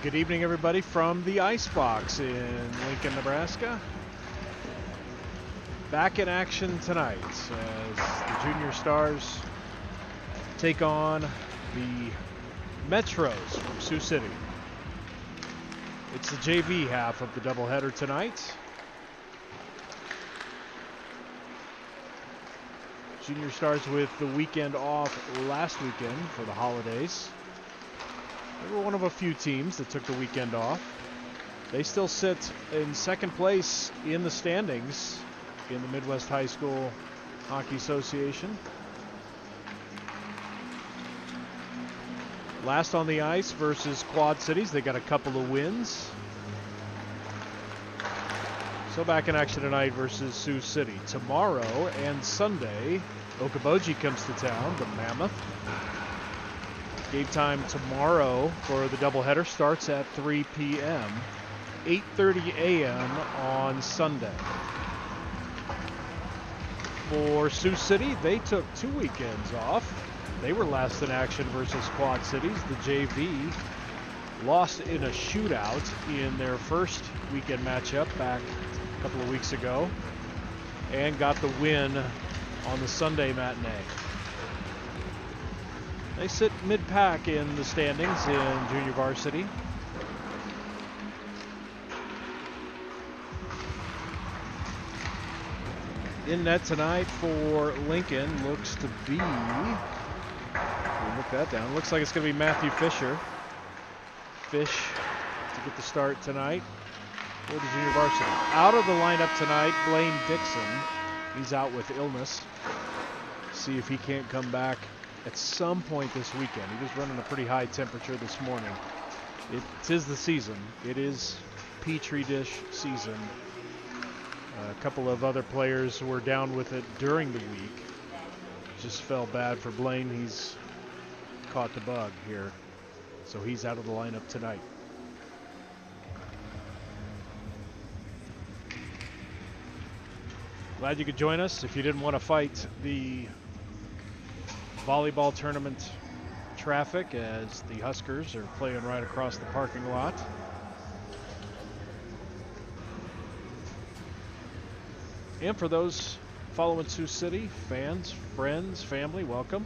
Good evening, everybody, from the Icebox in Lincoln, Nebraska. Back in action tonight as the Junior Stars take on the Metros from Sioux City. It's the JV half of the doubleheader tonight. Junior Stars with the weekend off last weekend for the holidays. They were one of a few teams that took the weekend off. They still sit in second place in the standings in the Midwest High School Hockey Association. Last on the ice versus Quad Cities. They got a couple of wins. So back in action tonight versus Sioux City. Tomorrow and Sunday, Okoboji comes to town, the Mammoth. Game time tomorrow for the doubleheader starts at 3 p.m., 8:30 a.m. on Sunday. For Sioux City, they took 2 weekends off. They were last in action versus Quad Cities. The JV lost in a shootout in their first weekend matchup back a couple of weeks ago and got the win on the Sunday matinee. They sit mid-pack in the standings in junior varsity. In net tonight for Lincoln looks to be, look that down, looks like it's going to be Matthew Fisher. Fish to get the start tonight for the junior varsity. Out of the lineup tonight, Blaine Dixon. He's out with illness. See if he can't come back at some point this weekend. He was running a pretty high temperature this morning. It is the season. It is Petri dish season. A couple of other players were down with it during the week. Just felt bad for Blaine. He's caught the bug here. So he's out of the lineup tonight. Glad you could join us. If you didn't want to fight the volleyball tournament traffic as the Huskers are playing right across the parking lot. And for those following Sioux City, fans, friends, family, welcome.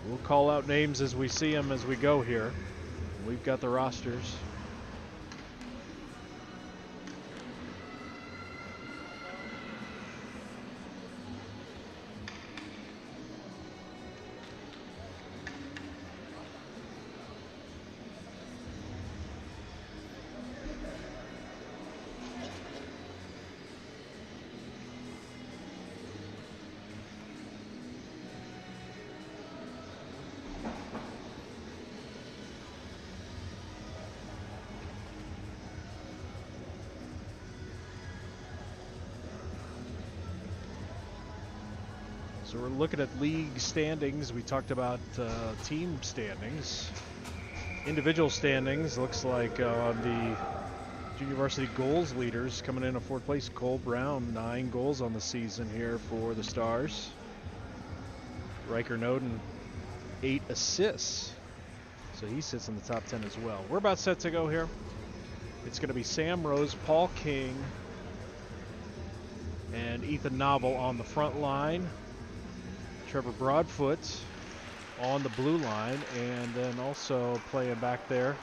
We'll call out names as we see them as we go here. We've got the rosters. So we're looking at league standings. We talked about team standings. Individual standings, looks like on the junior varsity goals leaders coming in at fourth place, Cole Brown, 9 goals on the season here for the Stars. Riker Noden, 8 assists. So he sits in the top 10 as well. We're about set to go here. It's going to be Sam Rose, Paul King, and Ethan Novel on the front line. Trevor Broadfoot on the blue line, and then also playing back there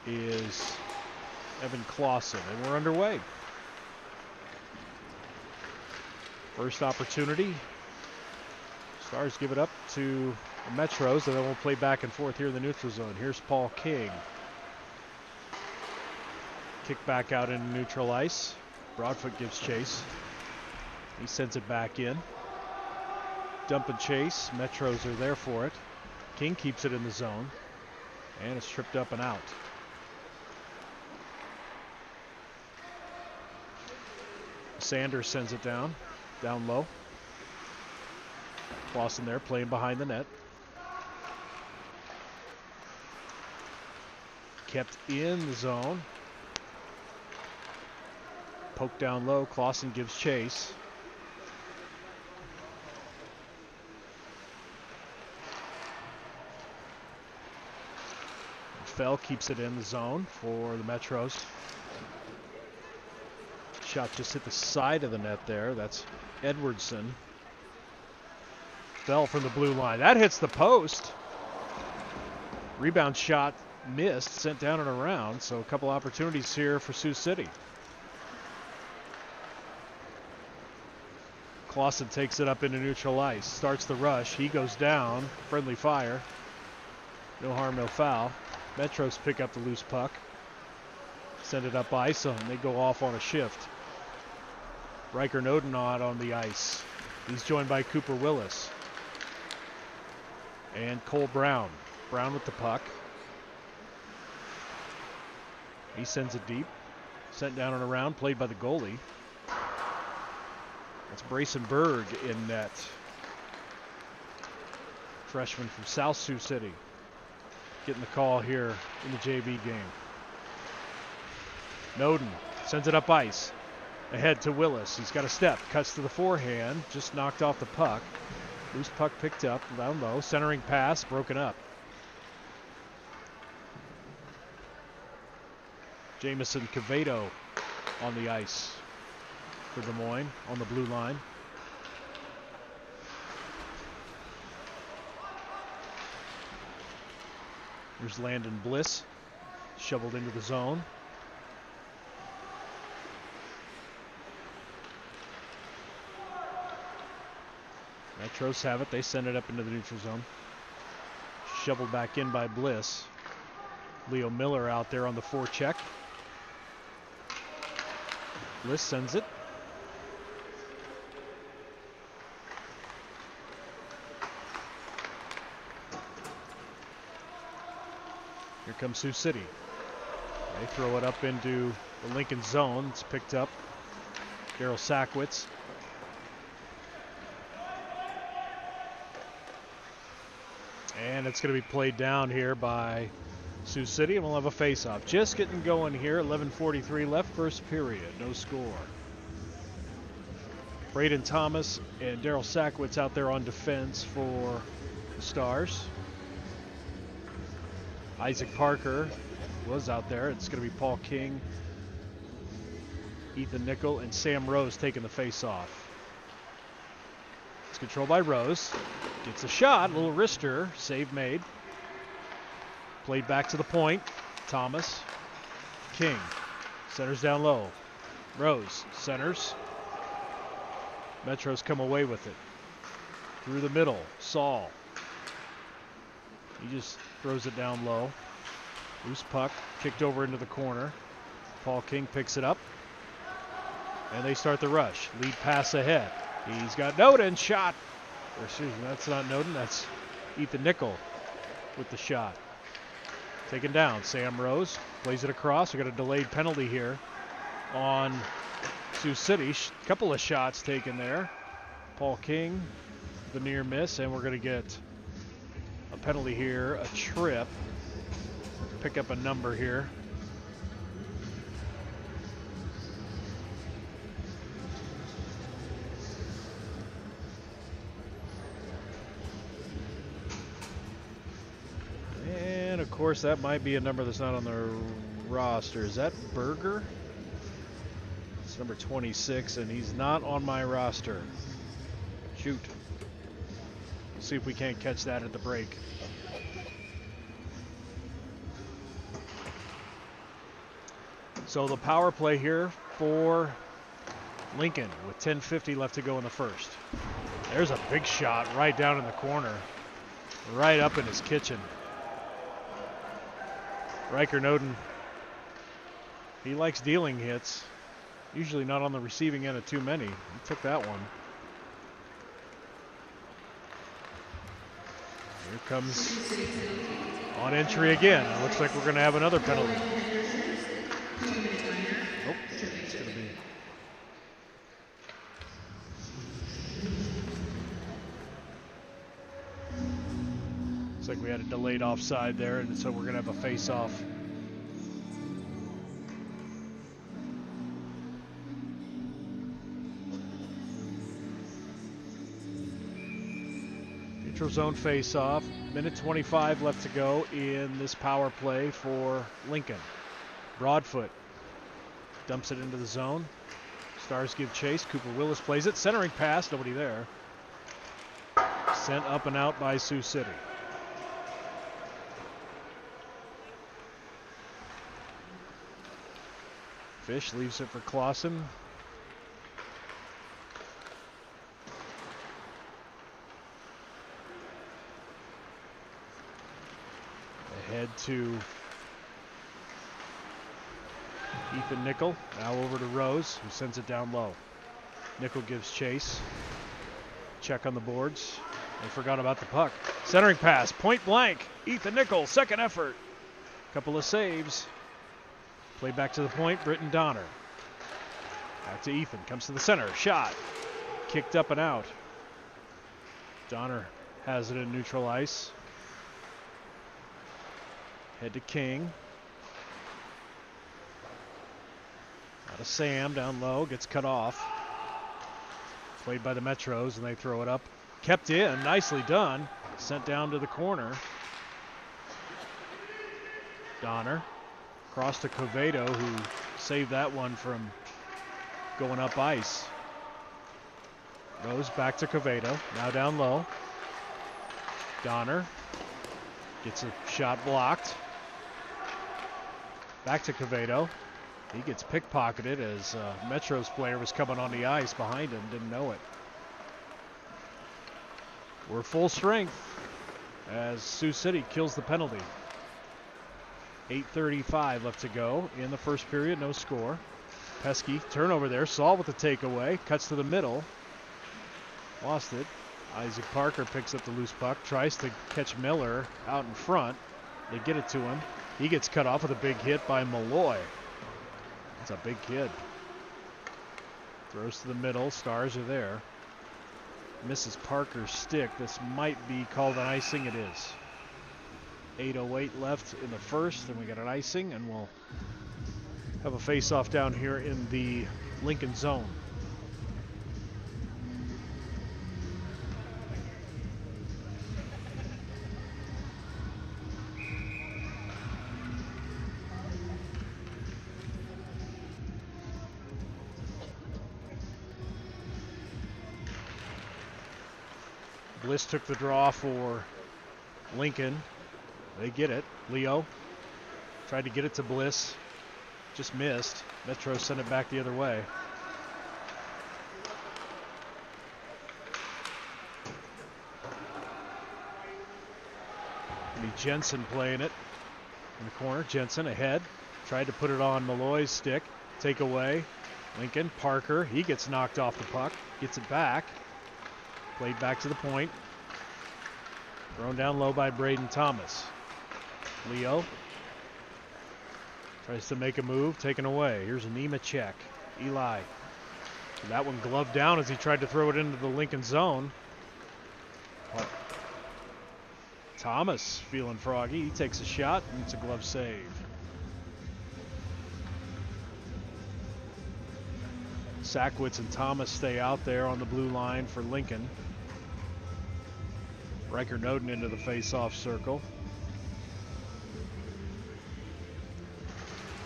is Evan Clausen, and we're underway. First opportunity. Stars give it up to the Metros, and then we'll play back and forth here in the neutral zone. Here's Paul King. Kick back out into neutral ice. Broadfoot gives chase. He sends it back in. Dump and chase. Metros are there for it. King keeps it in the zone. And it's tripped up and out. Sanders sends it down low. Clausen there playing behind the net. Kept in the zone. Poke down low. Clausen gives chase. Fell keeps it in the zone for the Metros. Shot just hit the side of the net there. That's Edwardson. Fell from the blue line. That hits the post. Rebound shot missed, sent down and around. So a couple opportunities here for Sioux City. Clausen takes it up into neutral ice. Starts the rush. He goes down. Friendly fire. No harm, no foul. Metros pick up the loose puck. Send it up ice, and they go off on a shift. Riker Nodenot on the ice. He's joined by Cooper Willis. And Cole Brown. Brown with the puck. He sends it deep. Sent down and around, played by the goalie. That's Brayson Berg in net. Freshman from South Sioux City. Getting the call here in the JV game. Noden sends it up ice. Ahead to Willis. He's got a step. Cuts to the forehand. Just knocked off the puck. Loose puck picked up down low. Centering pass broken up. Jamison Cavedo on the ice for Des Moines on the blue line. Here's Landon Bliss. Shoveled into the zone. Metros have it. They send it up into the neutral zone. Shoveled back in by Bliss. Leo Miller out there on the forecheck. Bliss sends it. Here comes Sioux City. They throw it up into the Lincoln zone. It's picked up. Daryl Sackwitz. And it's going to be played down here by Sioux City, and we'll have a face-off. Just getting going here. 11:43 left, first period. No score. Braden Thomas and Daryl Sackwitz out there on defense for the Stars. Isaac Parker was out there. It's going to be Paul King, Ethan Nickel, and Sam Rose taking the face-off. It's controlled by Rose. Gets a shot, a little wrister, save made. Played back to the point. Thomas, King, centers down low. Rose, centers. Metros come away with it. Through the middle, Saul. He just throws it down low. Loose puck, kicked over into the corner. Paul King picks it up. And they start the rush. Lead pass ahead. He's got Noden, shot. Or excuse me, that's not Noden, that's Ethan Nickel with the shot. Taken down. Sam Rose plays it across. We got a delayed penalty here on Sioux City. Couple of shots taken there. Paul King, the near miss, and we're going to get a penalty here, a trip. Pick up a number here. And of course, that might be a number that's not on the roster. Is that Berger? It's number 26, and he's not on my roster. Shoot. See if we can't catch that at the break. So the power play here for Lincoln with 10:50 left to go in the first. There's a big shot right down in the corner, right up in his kitchen. Riker Noden, he likes dealing hits, usually not on the receiving end of too many. He took that one. Here comes on entry again. It looks like we're going to have another penalty. Nope, it's going to be. Looks like we had a delayed offside there, and so we're going to have a face-off. Neutral zone face-off. Minute 25 left to go in this power play for Lincoln. Broadfoot dumps it into the zone. Stars give chase. Cooper Willis plays it. Centering pass. Nobody there. Sent up and out by Sioux City. Fish leaves it for Clausen. Ahead to Ethan Nickel. Now over to Rose, who sends it down low. Nickel gives chase. Check on the boards. They forgot about the puck. Centering pass, point blank. Ethan Nickel, second effort. Couple of saves. Play back to the point, Britton Donner. Back to Ethan, comes to the center, shot. Kicked up and out. Donner has it in neutral ice. Head to King. Out of Sam, down low, gets cut off. Played by the Metros, and they throw it up. Kept in, nicely done. Sent down to the corner. Donner. Across to Covedo, who saved that one from going up ice. Rose back to Covedo, now down low. Donner gets a shot blocked. Back to Covedo. He gets pickpocketed as Metro's player was coming on the ice behind him, didn't know it. We're full strength as Sioux City kills the penalty. 8:35 left to go in the first period, no score. Pesky, turnover there, Saul with the takeaway, cuts to the middle. Lost it. Isaac Parker picks up the loose puck, tries to catch Miller out in front. They get it to him. He gets cut off with a big hit by Malloy. That's a big kid. Throws to the middle, Stars are there. Misses Parker's stick. This might be called an icing, it is. 8:08 left in the first, and we got an icing, and we'll have a face-off down here in the Lincoln zone. Bliss took the draw for Lincoln. They get it. Leo tried to get it to Bliss. Just missed. Metro sent it back the other way. Jensen playing it in the corner. Jensen ahead. Tried to put it on Malloy's stick. Take away. Lincoln. Parker. He gets knocked off the puck. Gets it back. Played back to the point. Thrown down low by Braden Thomas. Leo tries to make a move, taken away. Here's a Nemechek. Eli. That one gloved down as he tried to throw it into the Lincoln zone. But Thomas feeling froggy. He takes a shot and it's a glove save. Sackwitz and Thomas stay out there on the blue line for Lincoln. Riker Noden into the face-off circle.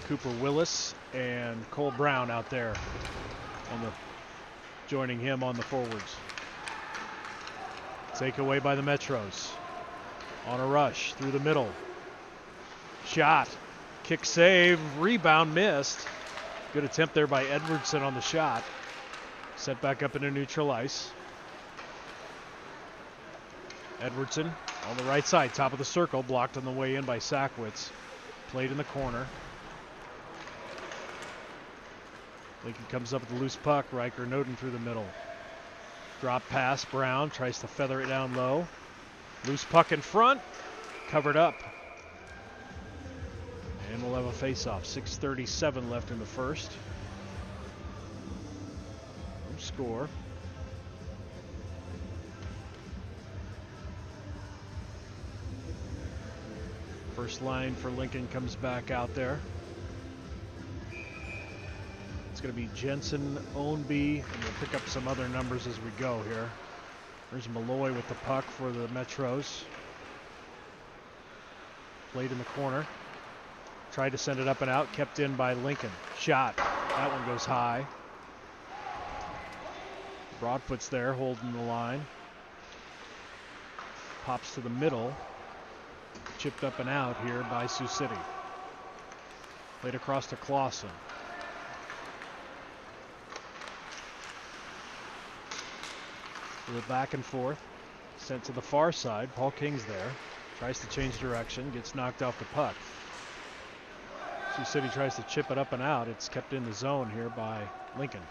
Cooper Willis and Cole Brown out there on the joining him on the forwards. Take away by the Metros. On a rush through the middle. Shot. Kick save. Rebound missed. Good attempt there by Edwardson on the shot. Set back up into neutral ice. Edwardson on the right side, top of the circle, blocked on the way in by Sackwitz. Played in the corner. Lincoln comes up with the loose puck. Riker Noden through the middle. Drop pass. Brown tries to feather it down low. Loose puck in front. Covered up. And we'll have a face-off. 6:37 left in the first. No score. First line for Lincoln comes back out there. It's going to be Jensen, Ownby, and we'll pick up some other numbers as we go here. There's Malloy with the puck for the Metros. Played in the corner. Tried to send it up and out. Kept in by Lincoln. Shot. That one goes high. Broadfoot's there holding the line. Pops to the middle. Chipped up and out here by Sioux City. Played across to Clausen. With it back and forth. Sent to the far side. Paul King's there. Tries to change direction. Gets knocked off the puck. Sioux City tries to chip it up and out. It's kept in the zone here by Lincoln.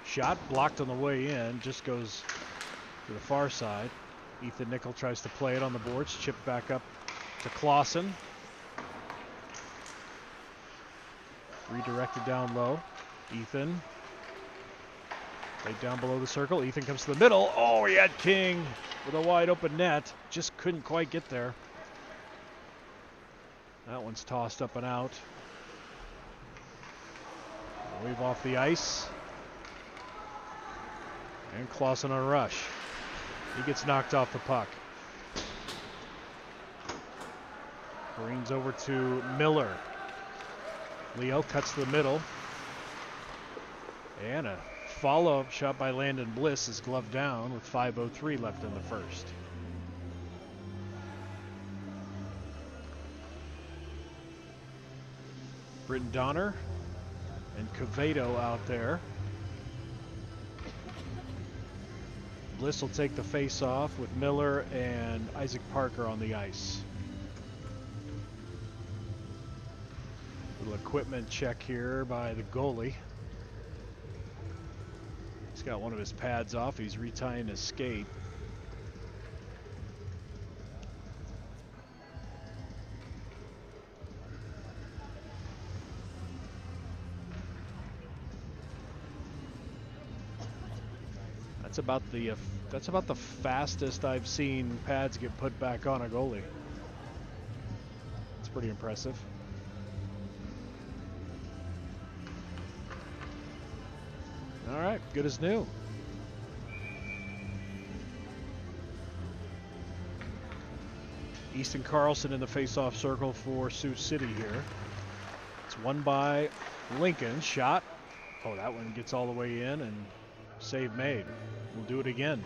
Shot blocked on the way in. Just goes to the far side. Ethan Nickel tries to play it on the boards. Chipped back up to Clausen. Redirected down low. Ethan. Right down below the circle. Ethan comes to the middle. Oh, he had King with a wide open net. Just couldn't quite get there. That one's tossed up and out. Wave off the ice. And Clausen on a rush. He gets knocked off the puck. Careens over to Miller. Leo cuts to the middle. And a follow-up shot by Landon Bliss is gloved down with 5:03 left in the first. Britton Donner and Quevedo out there. Bliss will take the face-off with Miller and Isaac Parker on the ice. Little equipment check here by the goalie. He's got one of his pads off. He's retying his skate. That's about the fastest I've seen pads get put back on a goalie. It's pretty impressive. All right, good as new. Easton Carlson in the face-off circle for Sioux City here. It's won by Lincoln. Shot. Oh, that one gets all the way in and save made. We'll do it again.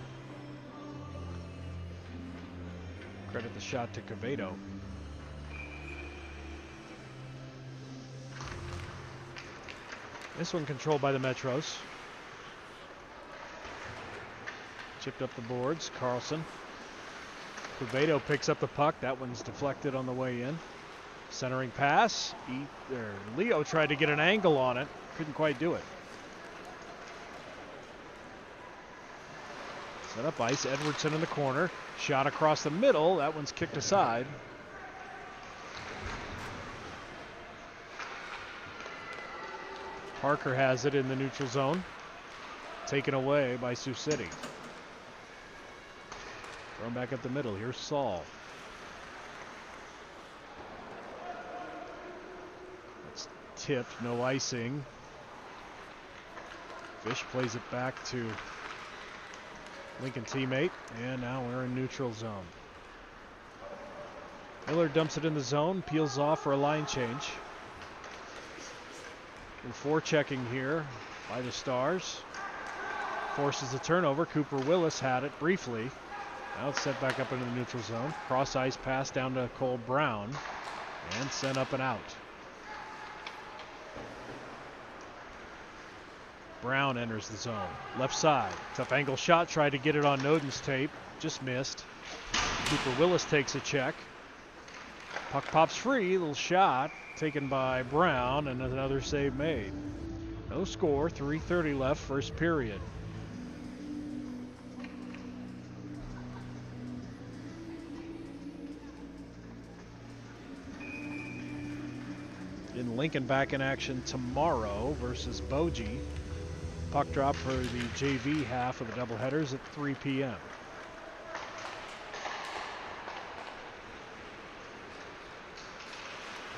Credit the shot to Quevedo. This one controlled by the Metros. Chipped up the boards. Carlson. Quevedo picks up the puck. That one's deflected on the way in. Centering pass. Leo tried to get an angle on it. Couldn't quite do it. Set up ice. Edwardson in the corner. Shot across the middle. That one's kicked aside. Parker has it in the neutral zone. Taken away by Sioux City. Thrown back up the middle. Here's Saul. That's tipped. No icing. Fish plays it back to Lincoln teammate. And now we're in neutral zone. Miller dumps it in the zone. Peels off for a line change. And forechecking here by the Stars. Forces the turnover. Cooper Willis had it briefly. Now it's set back up into the neutral zone. Cross ice pass down to Cole Brown. And sent up and out. Brown enters the zone. Left side. Tough angle shot. Tried to get it on Noden's tape. Just missed. Cooper Willis takes a check. Puck pops free. Little shot. Taken by Brown. And another save made. No score. 3:30 left. First period. In Lincoln back in action tomorrow versus Bogie. Puck drop for the JV half of the doubleheaders at 3 p.m.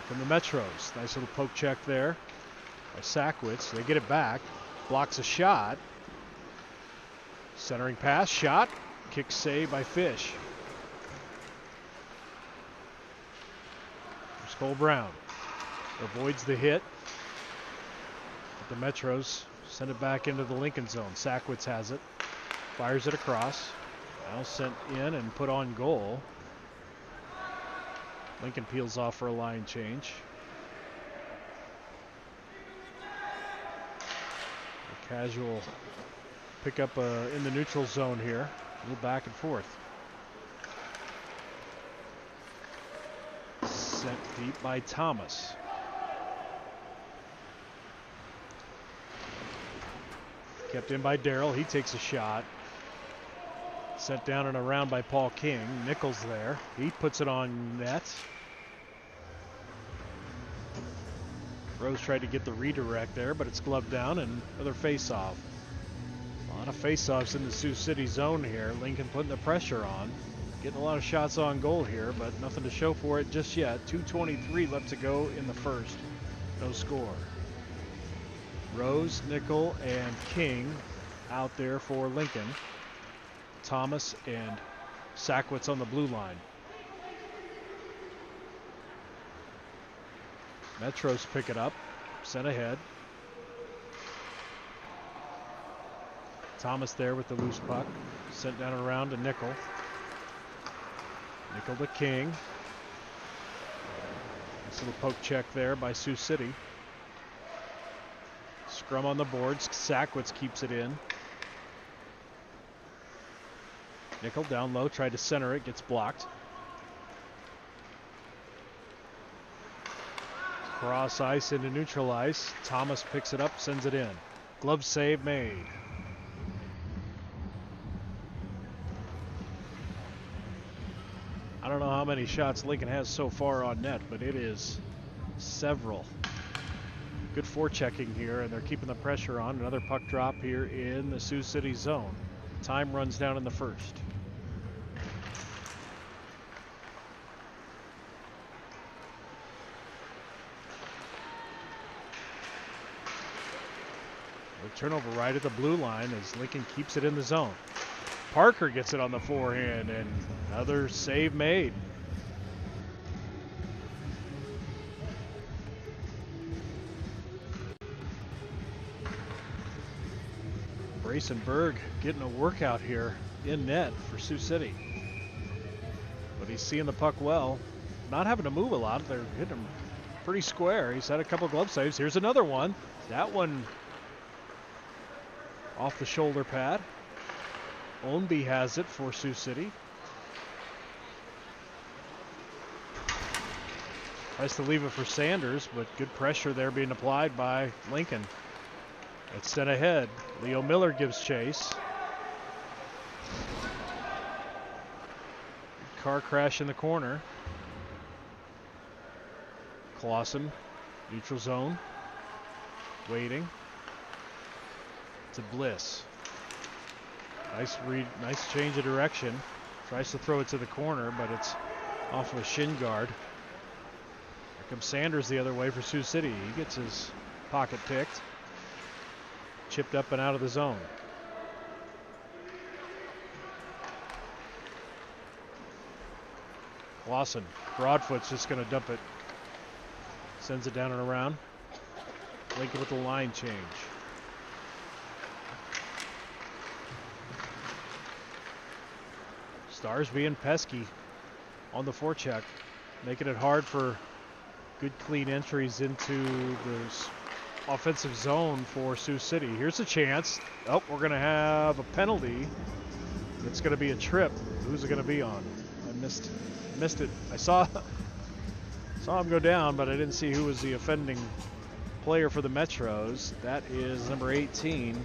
From the Metros. Nice little poke check there. by Sackwitz. They get it back. Blocks a shot. Centering pass, shot. Kick save by Fish. There's Cole Brown. Avoids the hit. But the Metros send it back into the Lincoln zone. Sackwitz has it. Fires it across. Now sent in and put on goal. Lincoln peels off for a line change. A casual pickup in the neutral zone here. A little back and forth. Sent deep by Thomas. Kept in by Darrell. He takes a shot. Sent down and around by Paul King. Nichols there. He puts it on net. Rose tried to get the redirect there, but it's gloved down and another face-off. A lot of face-offs in the Sioux City zone here. Lincoln putting the pressure on. Getting a lot of shots on goal here, but nothing to show for it just yet. 2:23 left to go in the first. No score. Rose, Nickel, and King out there for Lincoln. Thomas and Sackwitz on the blue line. Metros pick it up, sent ahead. Thomas there with the loose puck, sent down and around to Nickel. Nickel to King. Nice little poke check there by Sioux City. Scrum on the boards, Sackwitz keeps it in. Nickel down low, tried to center it, gets blocked. Cross ice into neutral ice. Thomas picks it up, sends it in. Glove save made. I don't know how many shots Lincoln has so far on net, but it is several. Good forechecking here, and they're keeping the pressure on. Another puck drop here in the Sioux City zone. Time runs down in the first. Turnover right at the blue line as Lincoln keeps it in the zone. Parker gets it on the forehand and another save made. Brayson getting a workout here in net for Sioux City. But he's seeing the puck well. Not having to move a lot. They're hitting him pretty square. He's had a couple glove saves. Here's another one. That one off the shoulder pad. Ownby has it for Sioux City. Tries to leave it for Sanders, but good pressure there being applied by Lincoln. It's sent ahead. Leo Miller gives chase. Car crash in the corner. Clausen, neutral zone. Waiting. To Bliss. Nice change of direction. Tries to throw it to the corner, but it's off of a shin guard. Here comes Sanders the other way for Sioux City. He gets his pocket picked. Chipped up and out of the zone. Clausen. Broadfoot's just going to dump it. Sends it down and around. Lincoln with the line change. Stars being pesky on the forecheck, making it hard for good clean entries into the offensive zone for Sioux City. Here's a chance. Oh, we're going to have a penalty. It's going to be a trip. Who's it going to be on? I missed it. I saw him go down, but I didn't see who was the offending player for the Metros. That is number 18.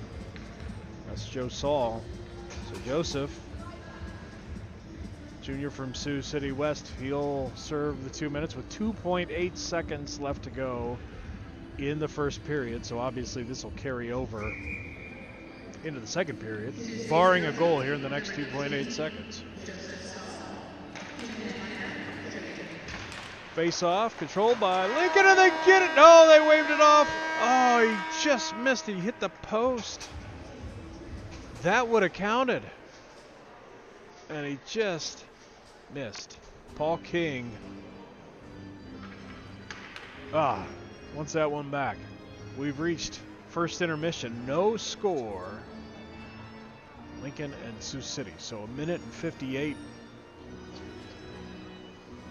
That's Joe Saul. So Joseph, junior from Sioux City West, he'll serve the 2 minutes with 2.8 seconds left to go in the first period. So obviously this will carry over into the second period, barring a goal here in the next 2.8 seconds. Face off, controlled by Lincoln, and they get it. No, they waved it off. Oh, he just missed it. He hit the post. That would have counted. And he just missed. Paul King. Wants that one back. We've reached first intermission. No score. Lincoln and Sioux City. So a minute and 58.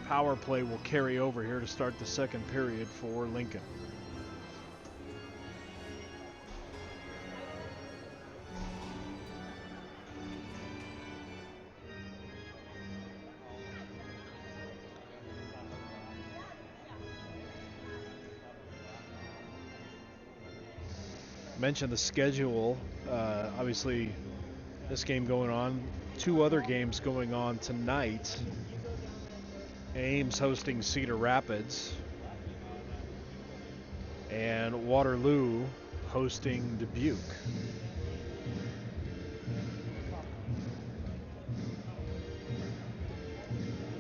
Power play will carry over here to start the second period for Lincoln. Mentioned the schedule. Obviously, this game going on. 2 other games going on tonight. Ames hosting Cedar Rapids. And Waterloo hosting Dubuque.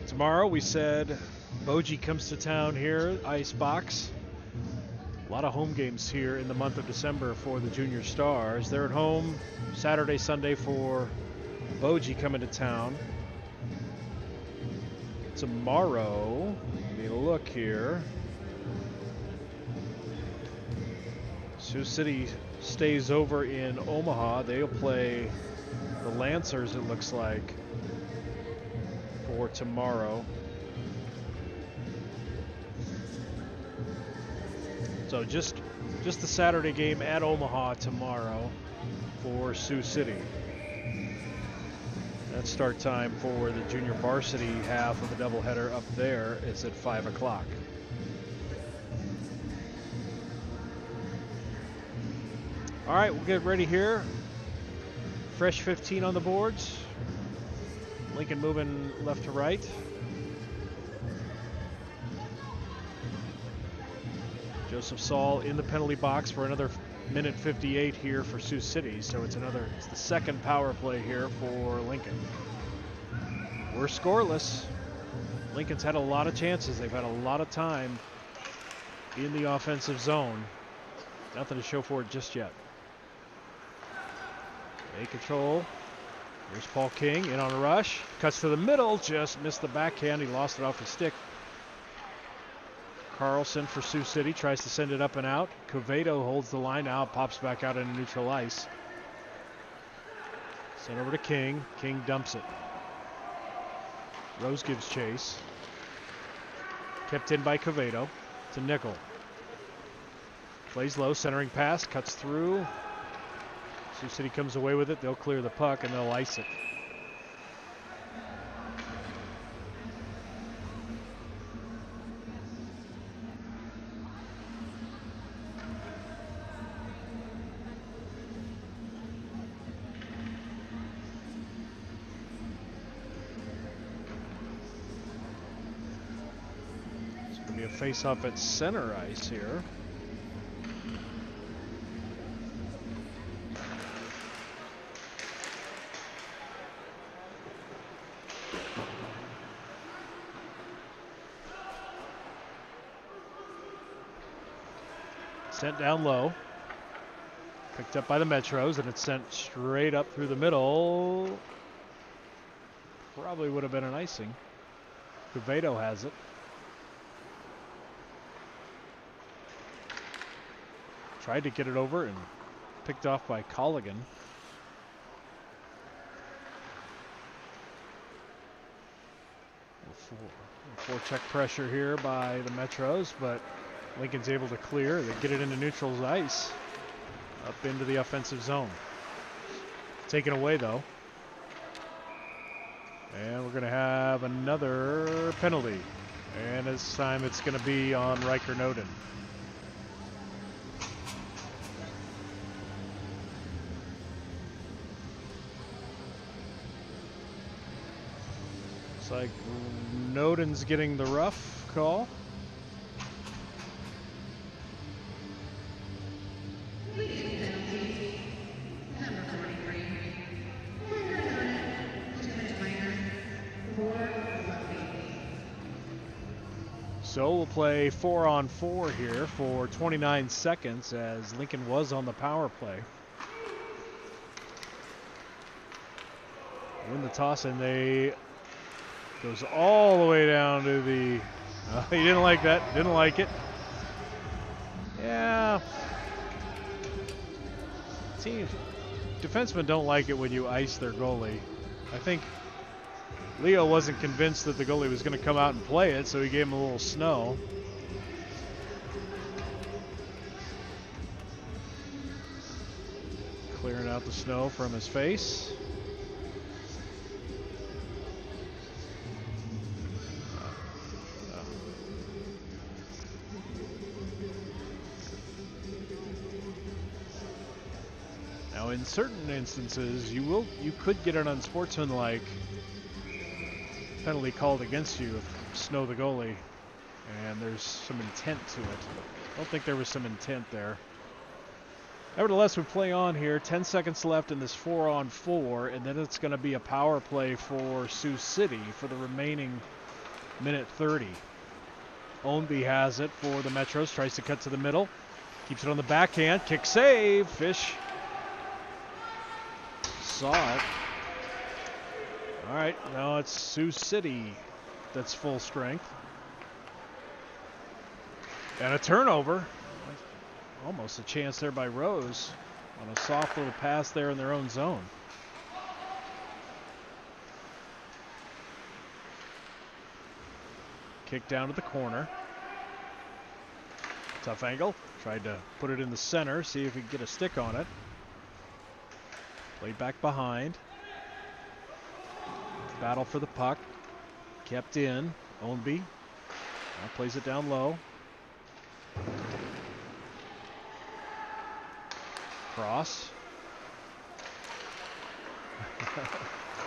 Tomorrow we said Bogie comes to town here, Icebox. A lot of home games here in the month of December for the Junior Stars. They're at home Saturday, Sunday for Bogie coming to town. Tomorrow, let me look here. Sioux City stays over in Omaha. They'll play the Lancers, it looks like, for tomorrow. So just the Saturday game at Omaha tomorrow for Sioux City. That start time for the junior varsity half of the doubleheader up there is at 5 o'clock. All right, we'll get ready here. Fresh 15 on the boards. Lincoln moving left to right. Joseph Saul in the penalty box for another minute 58 here for Sioux City. So it's the second power play here for Lincoln. We're scoreless. Lincoln's had a lot of chances. They've had a lot of time in the offensive zone. Nothing to show for it just yet. A control. Here's Paul King in on a rush. Cuts to the middle. Just missed the backhand. He lost it off his stick. Carlson for Sioux City tries to send it up and out. Covedo holds the line out, pops back out into neutral ice. Sent over to King. King dumps it. Rose gives chase. Kept in by Covedo to Nickel. Plays low, centering pass, cuts through. Sioux City comes away with it. They'll clear the puck and they'll ice it. Face off at center ice here. Sent down low. Picked up by the Metros, and it's sent straight up through the middle. Probably would have been an icing. Covedo has it. Tried to get it over and picked off by Colligan. Four-check pressure here by the Metros, but Lincoln's able to clear. They get it into neutral's ice, up into the offensive zone. Taken away, though. And we're going to have another penalty. And this time it's going to be on Riker Noden. Looks like Noden's getting the rough call. So we'll play 4-on-4 here for 29 seconds as Lincoln was on the power play. Win the toss, and they goes all the way down to the. He didn't like that. Didn't like it. Yeah. Team defensemen don't like it when you ice their goalie. I think Leo wasn't convinced that the goalie was going to come out and play it, so he gave him a little snow. Clearing out the snow from his face. Now, in certain instances, you could get an unsportsmanlike penalty called against you if snow the goalie, and there's some intent to it. I don't think there was some intent there. Nevertheless, we play on here. 10 seconds left in this 4-on-4, and then it's going to be a power play for Sioux City for the remaining minute 30. Ownby has it for the Metros, tries to cut to the middle, keeps it on the backhand, kick save, Fish saw it. All right, now it's Sioux City that's full strength. And a turnover. Almost a chance there by Rose on a soft little pass there in their own zone. Kick down to the corner. Tough angle. Tried to put it in the center, see if he could get a stick on it. Played back behind. Battle for the puck. Kept in. Ownby. Now plays it down low. Cross.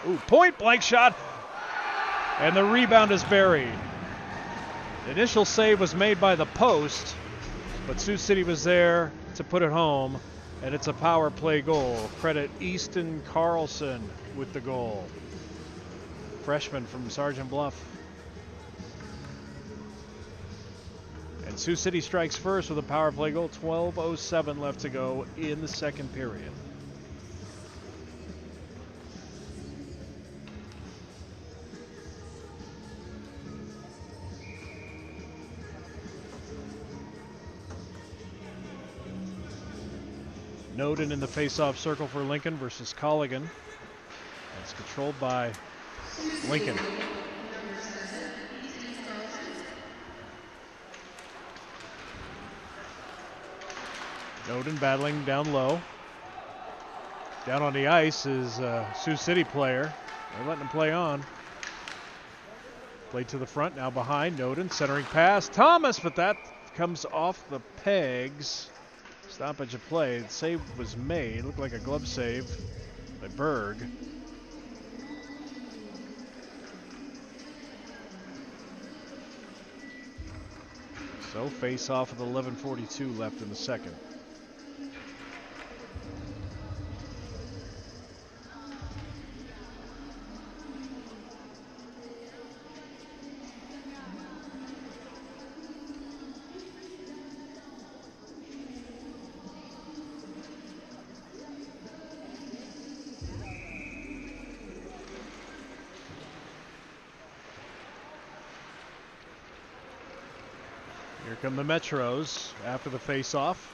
Ooh, point blank shot. And the rebound is buried. The initial save was made by the post, but Sioux City was there to put it home, and it's a power play goal. Credit Easton Carlson with the goal. Freshman from Sergeant Bluff. And Sioux City strikes first with a power play goal. 12:07 left to go in the second period. Noden in the face-off circle for Lincoln versus Colligan. It's controlled by Lincoln. Noden battling down low. Down on the ice is a Sioux City player. They're letting him play on. Played to the front, now behind. Noden, centering pass. Thomas, but that comes off the pegs. Stoppage of play. The save was made. Looked like a glove save by Berg. So face off with 11:42 left in the second. Here come the Metros after the face-off.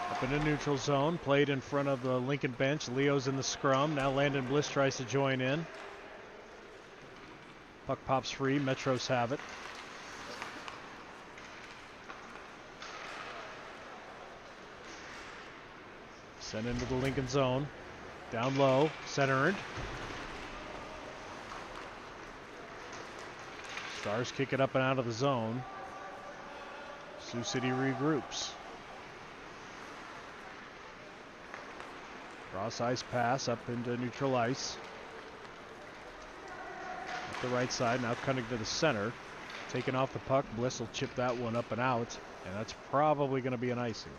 Up in the neutral zone, played in front of the Lincoln bench. Leo's in the scrum. Now Landon Bliss tries to join in. Puck pops free. Metros have it. Sent into the Lincoln zone. Down low, centered. Stars kick it up and out of the zone. Sioux City regroups. Cross ice pass up into neutral ice. Up the right side, now cutting to the center. Taking off the puck, Bliss will chip that one up and out, and that's probably going to be an icing.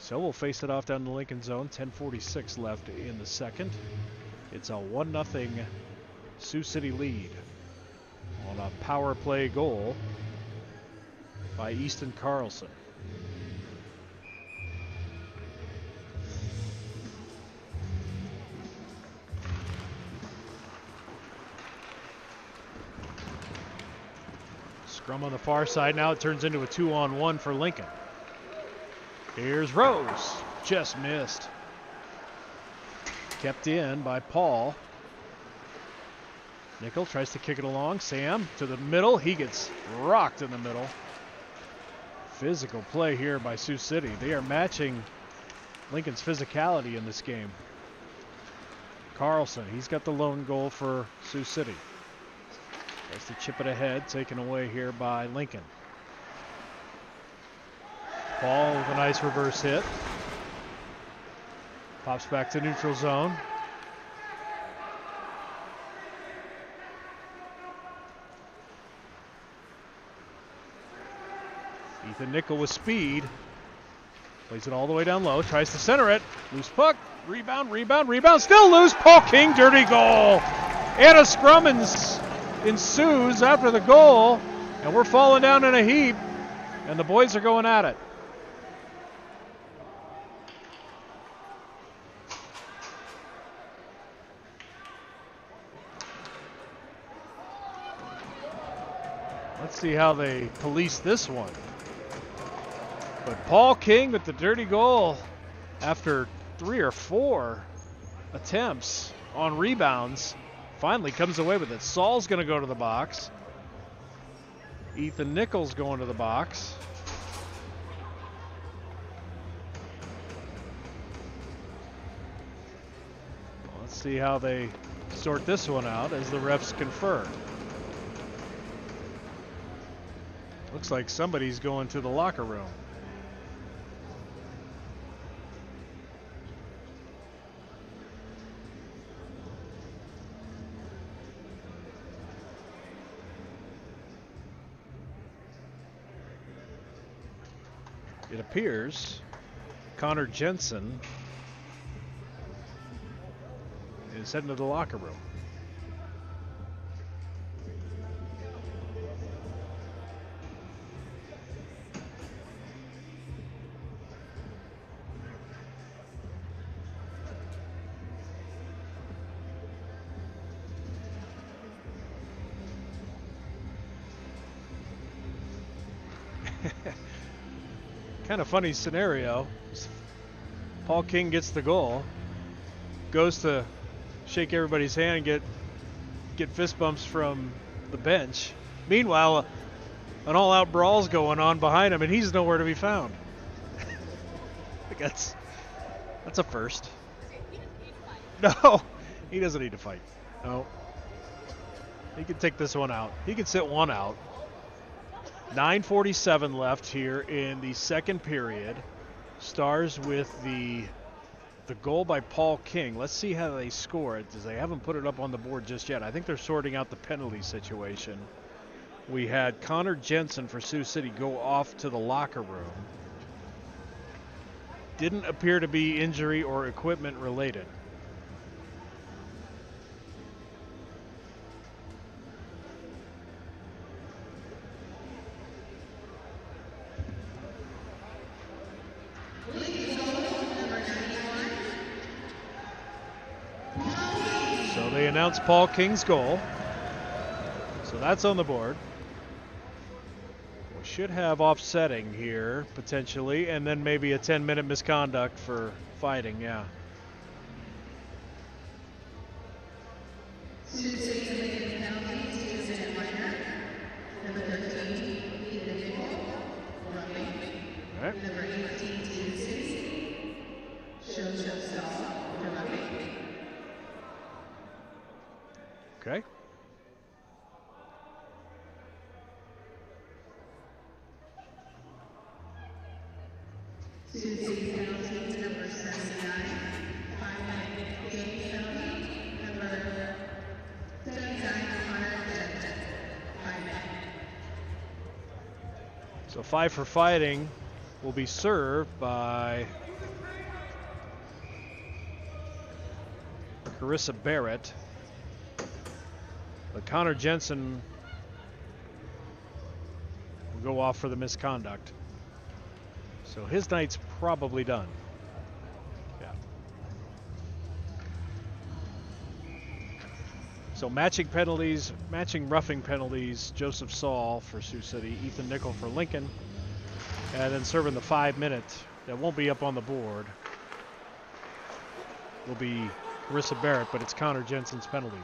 So we'll face it off down the Lincoln zone. 10:46 left in the second. It's a 1-0 Sioux City lead on a power play goal by Easton Carlson. Scrum on the far side. Now it turns into a 2-on-1 for Lincoln. Here's Rose. Just missed. Kept in by Paul. Nickel tries to kick it along. Sam to the middle. He gets rocked in the middle. Physical play here by Sioux City. They are matching Lincoln's physicality in this game. Carlson, he's got the lone goal for Sioux City. Tries to chip it ahead, taken away here by Lincoln. Paul with a nice reverse hit. Pops back to neutral zone. Ethan Nickel with speed. Plays it all the way down low. Tries to center it. Loose puck. Rebound, rebound, rebound. Still loose. Paul King, dirty goal. And a scrum ensues after the goal. And we're falling down in a heap. And the boys are going at it. Let's see how they police this one. But Paul King with the dirty goal after 3 or 4 attempts on rebounds finally comes away with it. Saul's going to go to the box. Ethan Nickel's going to the box. Let's see how they sort this one out as the refs confer. Looks like somebody's going to the locker room. It appears Connor Jensen is heading to the locker room. Kind of funny scenario. Paul King gets the goal, goes to shake everybody's hand and get fist bumps from the bench. Meanwhile, an all-out brawl's going on behind him, and he's nowhere to be found. That's a first. No, he doesn't need to fight. No, he can take this one out. He can sit one out. 9:47 left here in the second period. Stars with the goal by Paul King. Let's see how they score it, as they haven't put it up on the board just yet. I think they're sorting out the penalty situation. We had Connor Jensen for Sioux City go off to the locker room. Didn't appear to be injury or equipment related. They announced Paul King's goal. So that's on the board. We should have offsetting here, potentially, and then maybe a 10-minute misconduct for fighting, yeah. All right. Okay. Sioux City penalty number 79, 5-minute game penalty, number 79, 5 minutes. So 5 for fighting will be served by Carissa Barrett. But Connor Jensen will go off for the misconduct. So his night's probably done. Yeah. So matching penalties, matching roughing penalties, Joseph Saul for Sioux City, Ethan Nickel for Lincoln, and then serving the 5 minutes. That won't be up on the board. Will be Carissa Barrett, but it's Connor Jensen's penalty.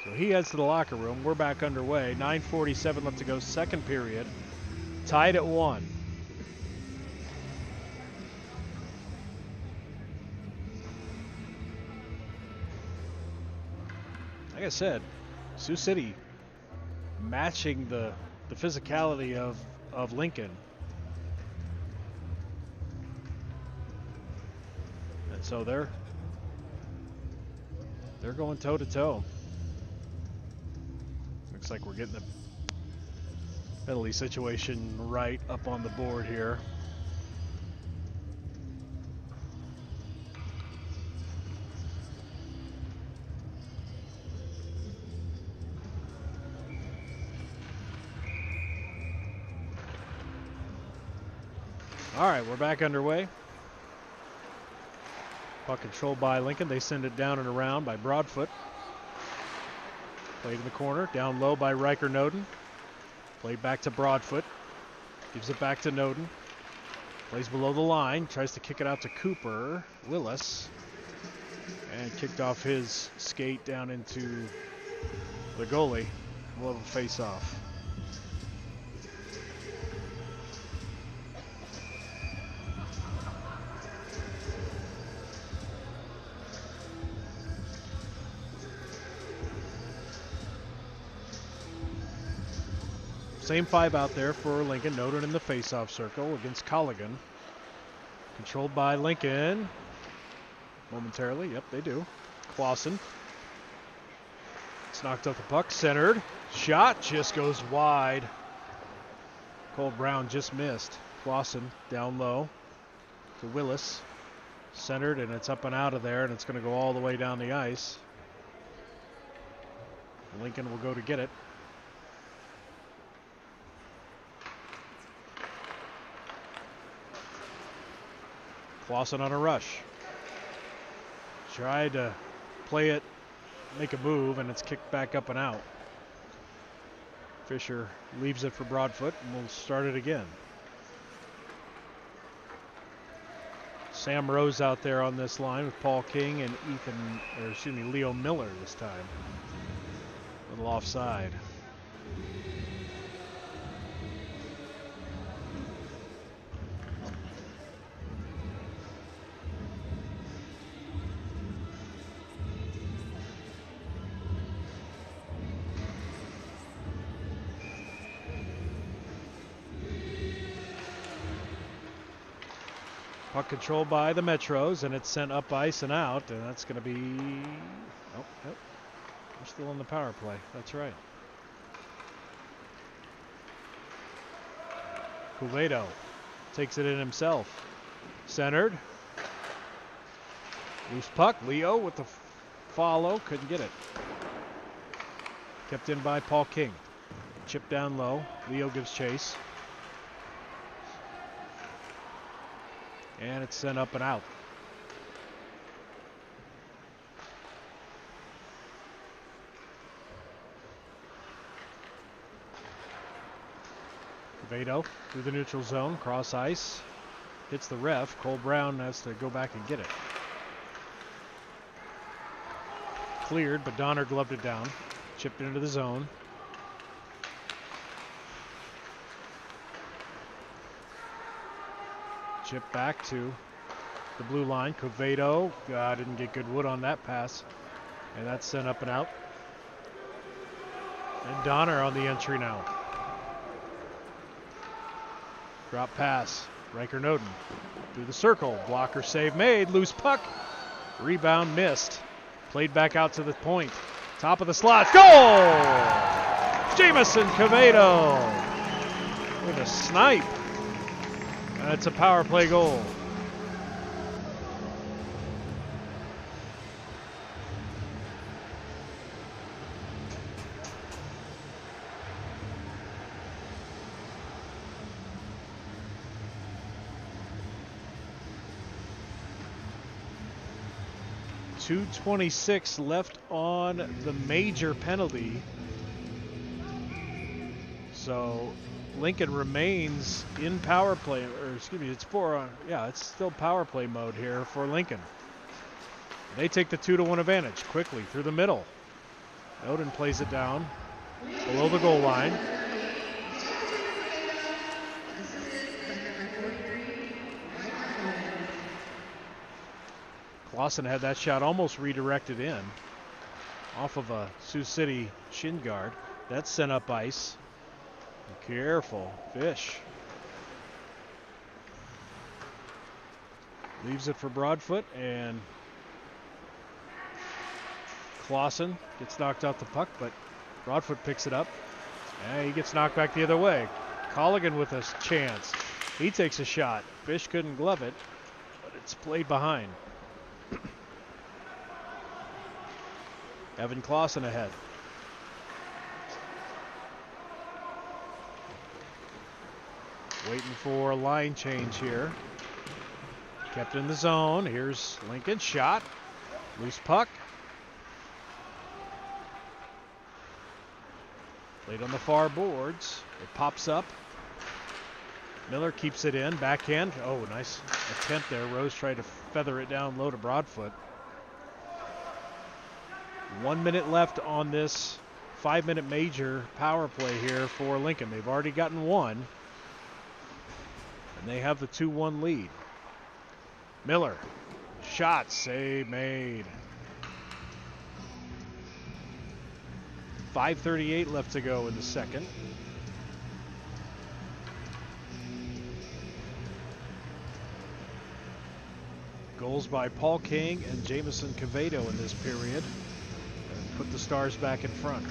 So he heads to the locker room. We're back underway. 9:47 left to go, second period. Tied at 1. Like I said, Sioux City matching the physicality of Lincoln. And so they're going toe to toe. Looks like we're getting the penalty situation right up on the board here. All right, we're back underway. Puck controlled by Lincoln. They send it down and around by Broadfoot. Played in the corner, down low by Riker Noden. Played back to Broadfoot. Gives it back to Noden. Plays below the line. Tries to kick it out to Cooper Willis. And kicked off his skate down into the goalie. We'll have a face-off. Same 5 out there for Lincoln. Noden in the face-off circle against Colligan. Controlled by Lincoln. Momentarily, yep, they do. Clausen. It's knocked off the puck, centered. Shot just goes wide. Cole Brown just missed. Clausen down low to Willis. Centered, and it's up and out of there, and it's going to go all the way down the ice. Lincoln will go to get it. Clausen on a rush. Tried to play it, make a move, and it's kicked back up and out. Fisher leaves it for Broadfoot, and we'll start it again. Sam Rose out there on this line with Paul King and Leo Miller this time. A little offside. Puck controlled by the Metros, and it's sent up ice and out, and that's going to be... Oh, yep. We're still on the power play. That's right. Cuvedo takes it in himself. Centered. Loose puck. Leo with the follow. Couldn't get it. Kept in by Paul King. Chip down low. Leo gives chase. And it's sent up and out. Cuvedo through the neutral zone, cross ice. Hits the ref. Cole Brown has to go back and get it. Cleared, but Donner gloved it down. Chipped into the zone. Chip back to the blue line. Cuvedo didn't get good wood on that pass. And that's sent up and out. And Donner on the entry now. Drop pass. Riker Noden through the circle. Blocker save made. Loose puck. Rebound missed. Played back out to the point. Top of the slot. Goal! Jamison Cuvedo with a snipe. That's a power play goal. 2:26 left on the major penalty. So Lincoln remains in power play, or excuse me, it's still power play mode here for Lincoln. They take the 2-1 advantage quickly through the middle. Noden plays it down below the goal line. Clausen had that shot almost redirected in off of a Sioux City shin guard. That's sent up ice. Careful, Fish. Leaves it for Broadfoot, and Clausen gets knocked out the puck, but Broadfoot picks it up. And he gets knocked back the other way. Colligan with a chance. He takes a shot. Fish couldn't glove it, but it's played behind. Evan Clausen ahead. Waiting for a line change here. Kept in the zone. Here's Lincoln. Shot. Loose puck. Played on the far boards. It pops up. Miller keeps it in. Backhand. Oh, nice attempt there. Rose tried to feather it down low to Broadfoot. 1 minute left on this 5-minute major power play here for Lincoln. They've already gotten one. And they have the 2-1 lead. Miller. Shot. Save made. 5:38 left to go in the second. Goals by Paul King and Jamison Cavedo in this period. Put the Stars back in front.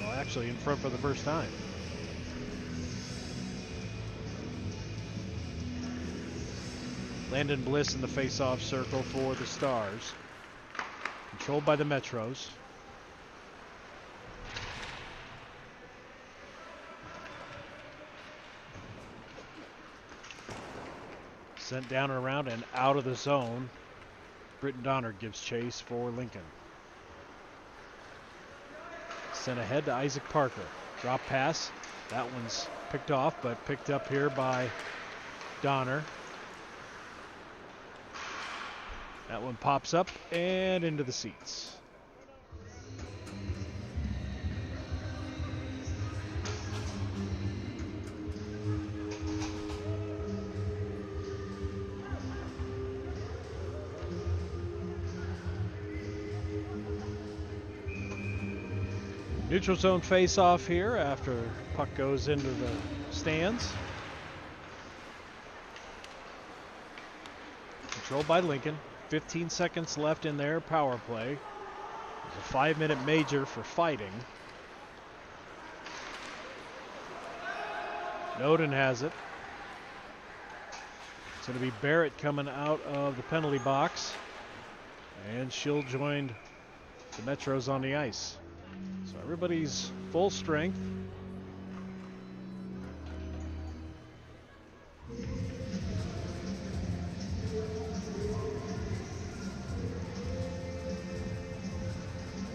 Well, actually in front for the first time. Landon Bliss in the face-off circle for the Stars. Controlled by the Metros. Sent down and around and out of the zone. Britton Donner gives chase for Lincoln. Sent ahead to Isaac Parker. Drop pass. That one's picked off, but picked up here by Donner. That one pops up and into the seats. Neutral zone face-off here after puck goes into the stands. Controlled by Lincoln. 15 seconds left in their power play. It's a 5-minute major for fighting. Noden has it. It's going to be Barrett coming out of the penalty box. And she'll join the Metros on the ice. So everybody's full strength.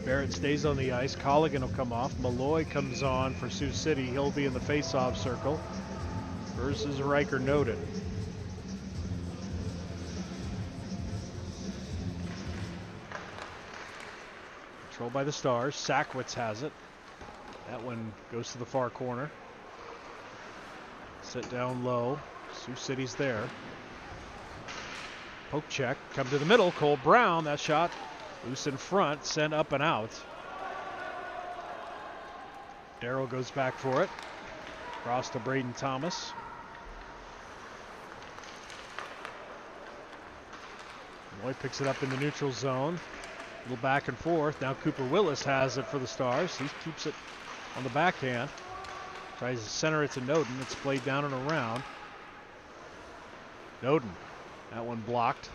Barrett stays on the ice. Colligan will come off. Malloy comes on for Sioux City. He'll be in the face-off circle versus Riker Noden. Controlled by the Stars. Sackwitz has it. That one goes to the far corner. Set down low. Sioux City's there. Poke check. Come to the middle. Cole Brown. That shot loose in front. Sent up and out. Darrow goes back for it. Cross to Braden Thomas. Malloy picks it up in the neutral zone. A little back and forth. Now Cooper Willis has it for the Stars. He keeps it on the backhand. Tries to center it to Noden. It's played down and around. Noden. That one blocked.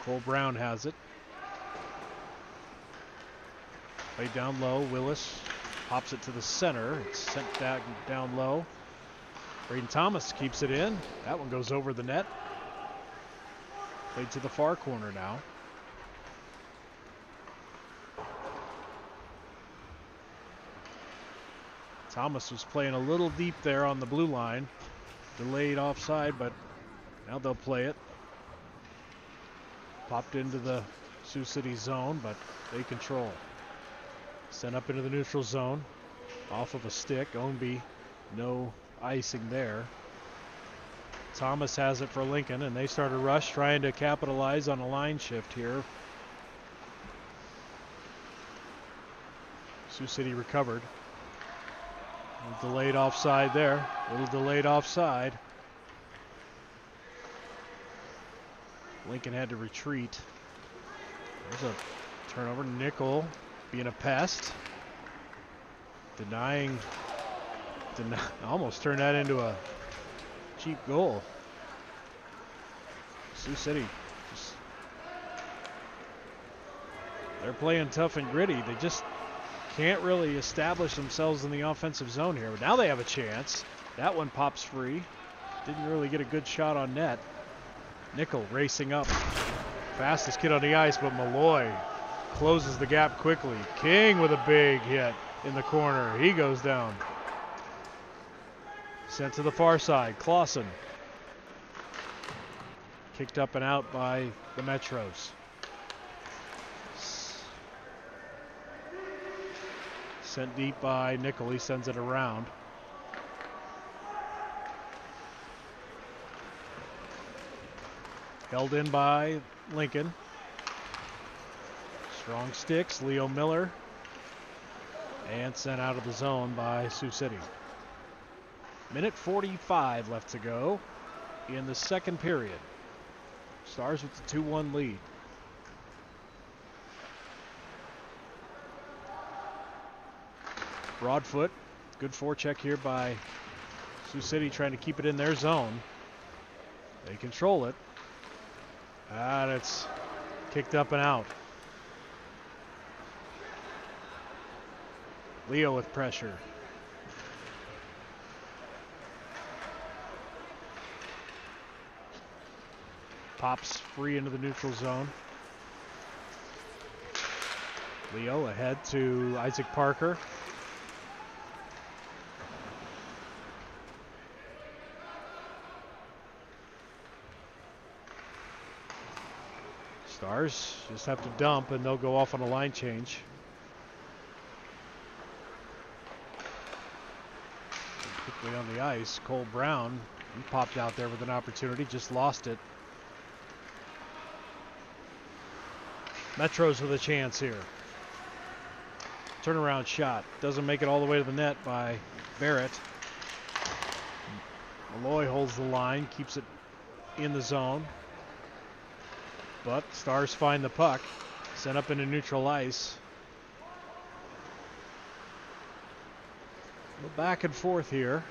Cole Brown has it. Played down low. Willis pops it to the center. It's sent down low. Braden Thomas keeps it in. That one goes over the net. Played to the far corner now. Thomas was playing a little deep there on the blue line. Delayed offside, but now they'll play it. Popped into the Sioux City zone, but they control. Sent up into the neutral zone. Off of a stick. Ownby, no icing there. Thomas has it for Lincoln, and they start a rush trying to capitalize on a line shift here. Sioux City recovered. A little delayed offside there. A little delayed offside. Lincoln had to retreat. There's a turnover. Nickel being a pest. Almost turned that into a cheap goal. Sioux City they're playing tough and gritty. They just can't really establish themselves in the offensive zone here. But now they have a chance. That one pops free. Didn't really get a good shot on net. Nickel racing up. Fastest kid on the ice, but Malloy closes the gap quickly. King with a big hit in the corner. He goes down. Sent to the far side. Clausen. Kicked up and out by the Metros. Sent deep by Nickel. He sends it around. Held in by Lincoln. Strong sticks. Leo Miller. And sent out of the zone by Sioux City. Minute 45 left to go in the second period. Stars with the 2-1 lead. Broadfoot. Good forecheck here by Sioux City, trying to keep it in their zone. They control it. And it's kicked up and out. Leo with pressure. Pops free into the neutral zone. Leo ahead to Isaac Parker. Stars just have to dump and they'll go off on a line change. Quickly on the ice, Cole Brown. He popped out there with an opportunity, just lost it. Metros with a chance here. Turnaround shot. Doesn't make it all the way to the net by Barrett. Malloy holds the line, keeps it in the zone. But Stars find the puck. Sent up into neutral ice. A little back and forth here.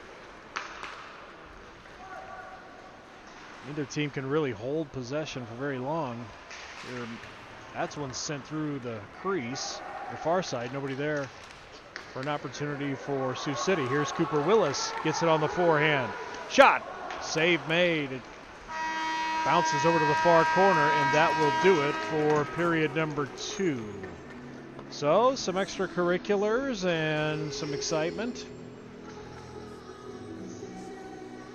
Neither team can really hold possession for very long. That's one sent through the crease. The far side, nobody there for an opportunity for Sioux City. Here's Cooper Willis, gets it on the forehand. Shot, save made. It bounces over to the far corner, and that will do it for period number 2. So, some extracurriculars and some excitement.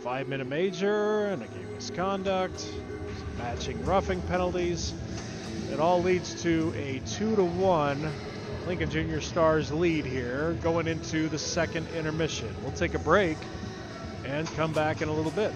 5-minute major and a game misconduct, some matching roughing penalties. It all leads to a 2-1 Lincoln Junior Stars lead here going into the second intermission. We'll take a break and come back in a little bit.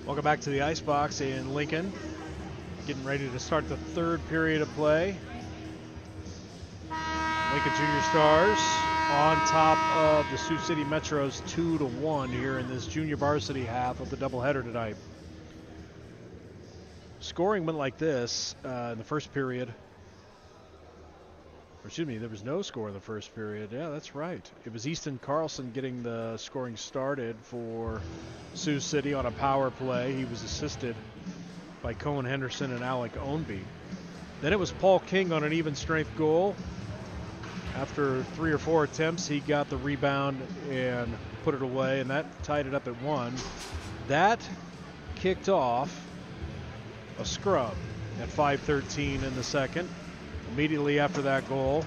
Welcome back to the Icebox in Lincoln. Getting ready to start the third period of play. Lincoln Junior Stars on top of the Sioux City Metros 2-1 here in this junior varsity half of the doubleheader tonight. Scoring went like this in the first period. Or excuse me, there was no score in the first period. Yeah, that's right. It was Easton Carlson getting the scoring started for Sioux City on a power play. He was assisted by Cohen Henderson and Alec Ownby. Then it was Paul King on an even strength goal. After 3 or 4 attempts, he got the rebound and put it away, and that tied it up at 1. That kicked off a scrum at 5:13 in the second. Immediately after that goal,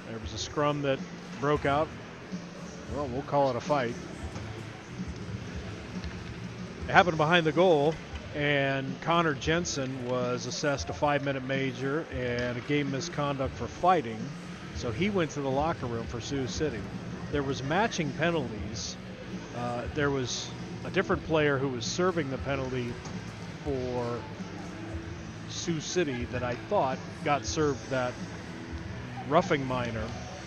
there was a scrum that broke out. Well, we'll call it a fight. It happened behind the goal, and Connor Jensen was assessed a 5-minute major and a game misconduct for fighting. So he went to the locker room for Sioux City. There was matching penalties. There was a different player who was serving the penalty for Sioux City that I thought got served that roughing minor.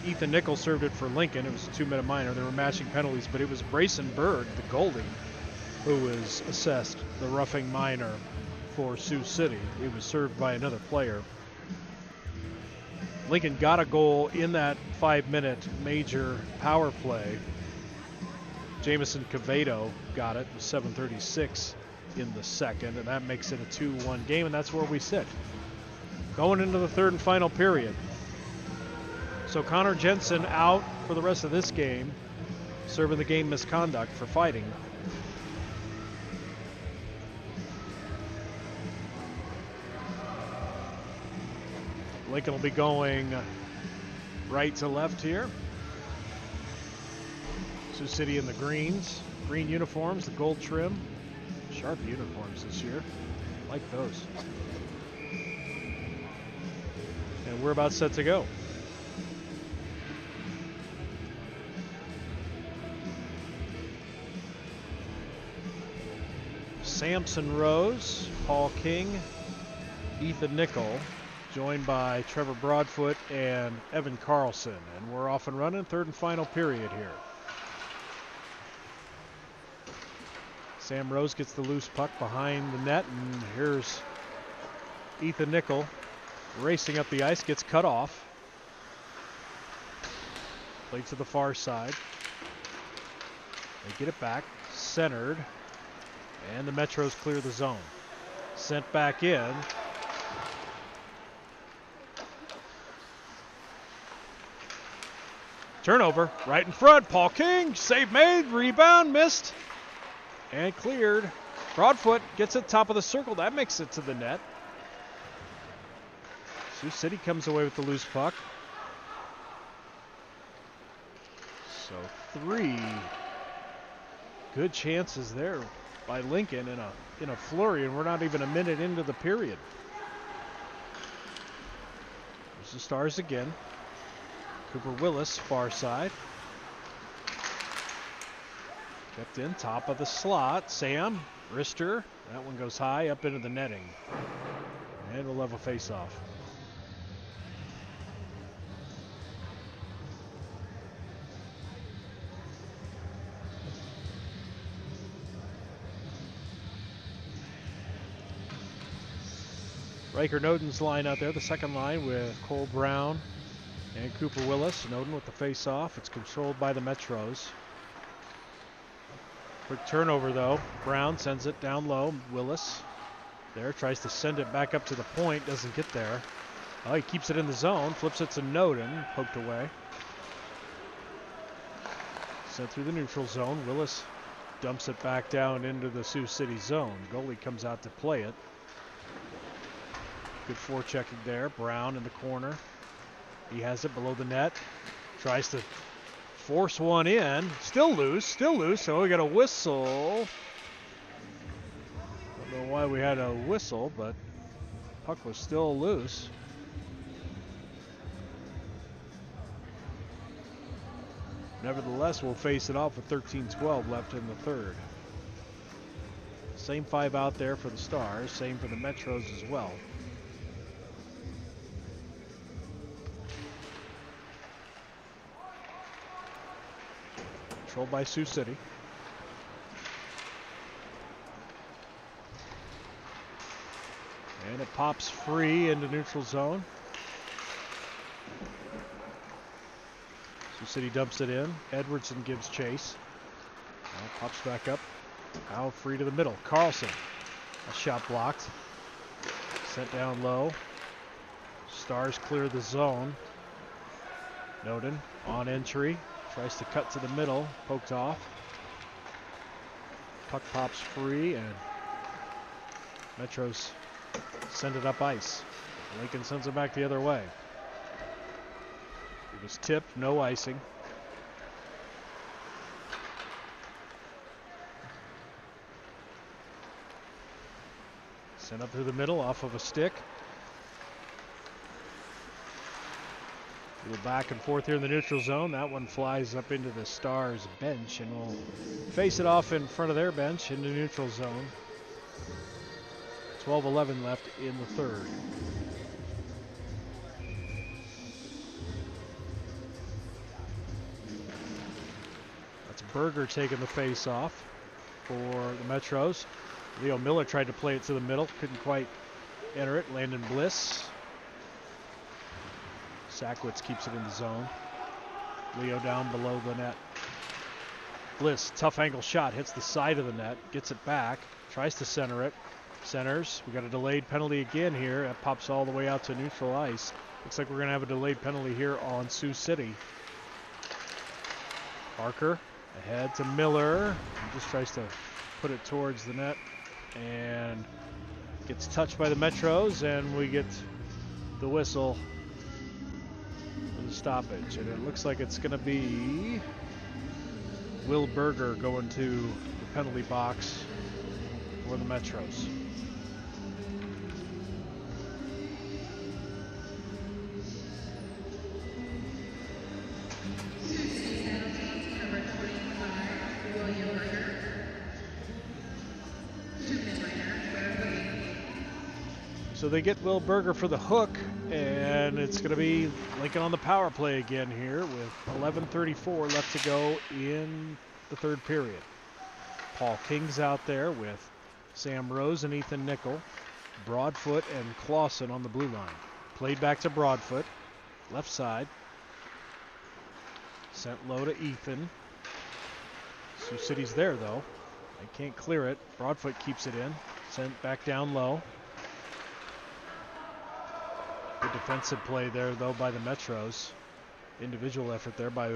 Ethan Nichols served it for Lincoln. It was a 2-minute minor. There were matching penalties, but it was Brayson Berg, the goalie, who was assessed the roughing minor for Sioux City. It was served by another player. Lincoln got a goal in that 5-minute major power play. Jamison Cavedo got it with 7:36 in the second, and that makes it a 2-1 game, and that's where we sit. Going into the third and final period. So Connor Jensen out for the rest of this game, serving the game misconduct for fighting. Lincoln will be going right to left here. Sioux City in the greens, green uniforms, the gold trim. Sharp uniforms this year. Like those. And we're about set to go. Samson Rose, Paul King, Ethan Nickel, joined by Trevor Broadfoot and Evan Carlson. And we're off and running, third and final period here. Sam Rose gets the loose puck behind the net, and here's Ethan Nickel racing up the ice, gets cut off. Played to the far side. They get it back, centered, and the Metros clear the zone. Sent back in. Turnover right in front. Paul King, save made, rebound, missed, and cleared. Broadfoot gets it top of the circle. That makes it to the net. Sioux City comes away with the loose puck. So 3 good chances there by Lincoln in a flurry, and we're not even a minute into the period. There's the Stars again. Cooper Willis, far side. Kept in, top of the slot. Sam, wrister. That one goes high up into the netting. And we'll have a face-off. Riker Noden's line out there, the second line with Cole Brown and Cooper Willis. Noden with the face-off. It's controlled by the Metros. Quick turnover though. Brown sends it down low. Willis there tries to send it back up to the point. Doesn't get there. Oh, he keeps it in the zone. Flips it to Noden. Poked away. Sent through the neutral zone. Willis dumps it back down into the Sioux City zone. Goalie comes out to play it. Good forechecking there. Brown in the corner. He has it below the net. Tries to force one in. Still loose. So we got a whistle. Don't know why we had a whistle, but puck was still loose. Nevertheless, we'll face it off with 13-12 left in the third. Same 5 out there for the Stars, same for the Metros as well. Controlled by Sioux City. And it pops free into neutral zone. Sioux City dumps it in. Edwardson gives chase. Now pops back up. Now free to the middle. Carlson. A shot blocked. Sent down low. Stars clear the zone. Noden on entry. Tries to cut to the middle. Poked off. Puck pops free and Metros send it up ice. Lincoln sends it back the other way. It was tipped, no icing. Sent up through the middle off of a stick. A little back and forth here in the neutral zone. That one flies up into the Stars bench and will face it off in front of their bench into neutral zone. 12-11 left in the third. That's Berger taking the face off for the Metros. Leo Miller tried to play it to the middle, couldn't quite enter it. Landon Bliss. Sackwitz keeps it in the zone. Leo down below the net. Bliss, tough angle shot, hits the side of the net, gets it back, tries to center it. Centers. We got a delayed penalty again here. That pops all the way out to neutral ice. Looks like we're going to have a delayed penalty here on Sioux City. Parker ahead to Miller. He just tries to put it towards the net and gets touched by the Metros, and we get the whistle for the stoppage. And it looks like it's going to be Will Berger going to the penalty box for the Metros. So they get Will Berger for the hook, and it's going to be Lincoln on the power play again here with 11:34 left to go in the third period. Paul King's out there with Sam Rose and Ethan Nickel, Broadfoot and Clausen on the blue line. Played back to Broadfoot, left side. Sent low to Ethan. Sioux City's there though. They can't clear it. Broadfoot keeps it in. Sent back down low. Good defensive play there, though, by the Metros. Individual effort there by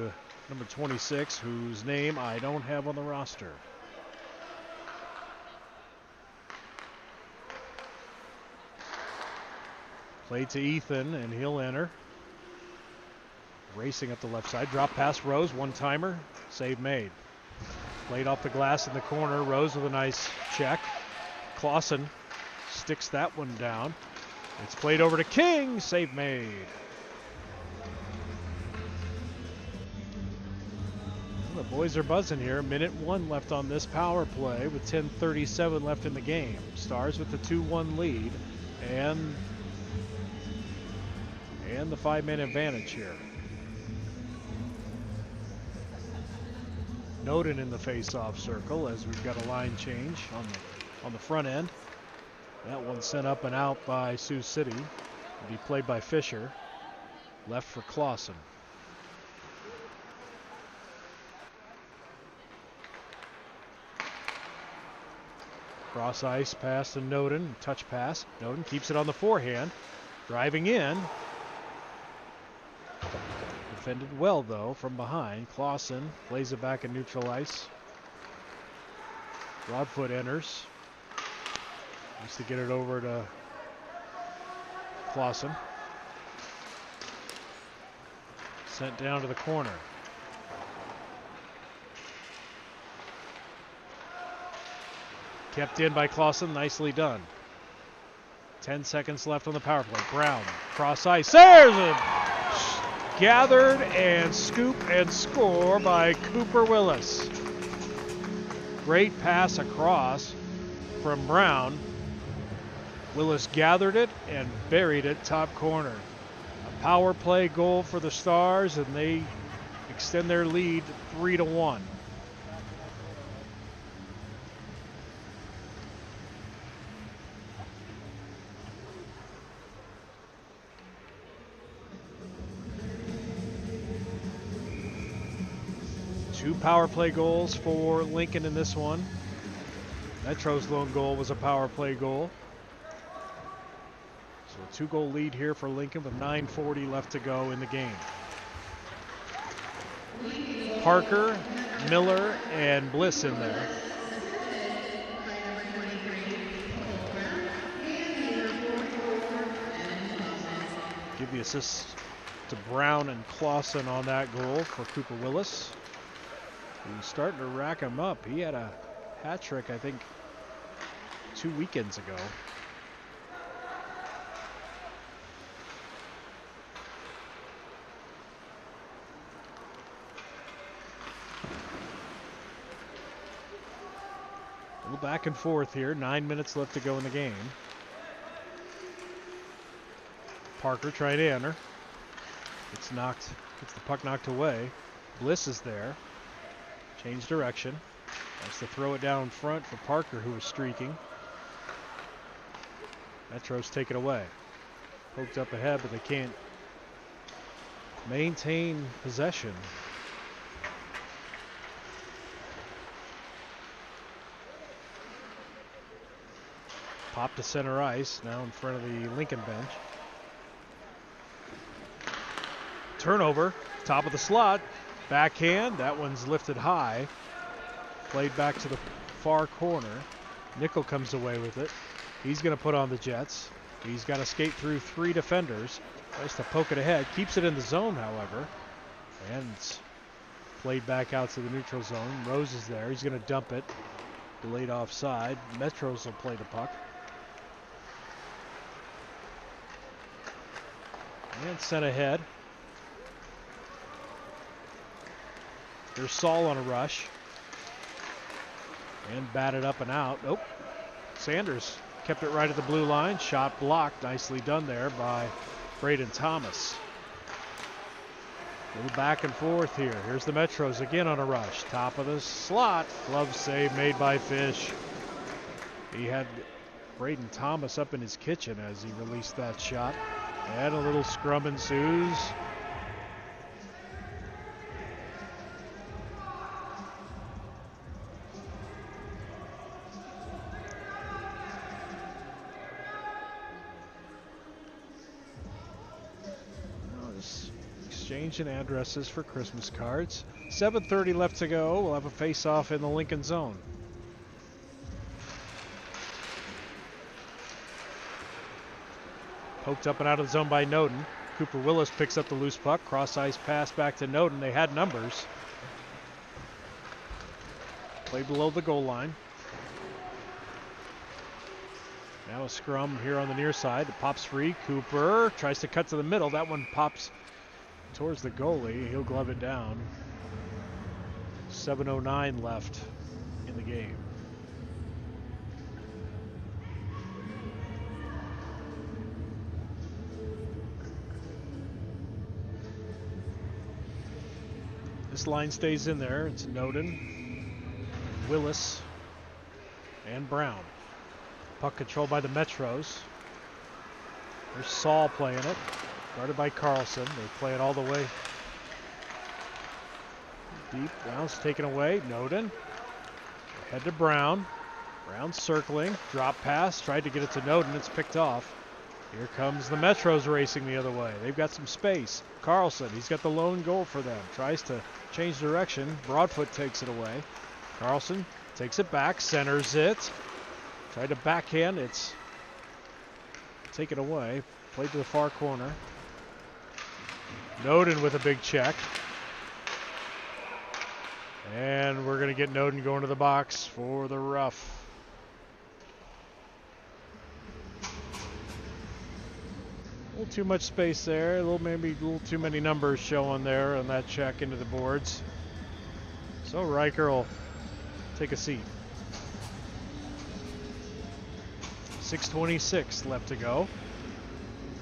number 26, whose name I don't have on the roster. Play to Ethan, and he'll enter. Racing up the left side. Drop past Rose, one-timer. Save made. Played off the glass in the corner. Rose with a nice check. Clausen sticks that one down. It's played over to King. Save made. Well, the boys are buzzing here. Minute 1 left on this power play with 10:37 left in the game. Stars with the 2-1 lead and the 5-man advantage here. Noden in the face-off circle as we've got a line change on the front end. That one sent up and out by Sioux City. It'll be played by Fisher. Left for Clausen. Cross ice pass to Noden. Touch pass. Noden keeps it on the forehand. Driving in. Defended well though from behind. Clausen plays it back in neutral ice. Broadfoot enters. Needs to get it over to Clausen. Sent down to the corner. Kept in by Clausen. Nicely done. 10 seconds left on the power play. Brown, cross ice. There's a gathered and scoop and score by Cooper Willis. Great pass across. from Brown. Willis gathered it and buried it top corner. A power play goal for the Stars, and they extend their lead 3-1. Two power play goals for Lincoln in this one. Metro's lone goal was a power play goal. So a two-goal lead here for Lincoln with 9:40 left to go in the game. Parker, Miller, and Bliss in there. Give the assist to Brown and Clausen on that goal for Cooper Willis. He's starting to rack him up. He had a hat trick, I think, 2 weekends ago. A little back and forth here. 9 minutes left to go in the game. Parker trying to enter. Gets the puck knocked away. Bliss is there. Change direction. Has to throw it down front for Parker, who was streaking. Metro's take it away. Poked up ahead, but they can't maintain possession. Pop to center ice, now in front of the Lincoln bench. Turnover, top of the slot. Backhand, that one's lifted high. Played back to the far corner. Nickel comes away with it. He's going to put on the Jets. He's got to skate through 3 defenders. Tries to poke it ahead. Keeps it in the zone, however. And it's played back out to the neutral zone. Rose is there. He's going to dump it. Delayed offside. Metros will play the puck. And sent ahead. There's Saul on a rush. And batted up and out. Nope. Sanders kept it right at the blue line. Shot blocked. Nicely done there by Braden Thomas. A little back and forth here. Here's the Metros again on a rush. Top of the slot. Glove save made by Fish. He had Braden Thomas up in his kitchen as he released that shot. And a little scrum ensues. Exchanging addresses for Christmas cards. 7:30 left to go. We'll have a face-off in the Lincoln zone. Poked up and out of the zone by Noden. Cooper Willis picks up the loose puck. Cross-ice pass back to Noden. They had numbers. Play below the goal line. Now a scrum here on the near side. It pops free. Cooper tries to cut to the middle. That one pops towards the goalie. He'll glove it down. 7:09 left in the game. This line stays in there. It's Noden, Willis, and Brown. Puck controlled by the Metros. There's Saul playing it. Guarded by Carlson. They play it all the way deep. Brown's taken away. Noden. Head to Brown. Brown circling. Drop pass. Tried to get it to Noden. It's picked off. Here comes the Metros racing the other way. They've got some space. Carlson, he's got the lone goal for them. Tries to change direction. Broadfoot takes it away. Carlson takes it back. Centers it. Tried to backhand. It's taken away. Played to the far corner. Noden with a big check. And we're going to get Noden going to the box for the rough. A little too much space there. Maybe a little too many numbers showing there on that check into the boards. So Riker will take a seat. 6:26 left to go.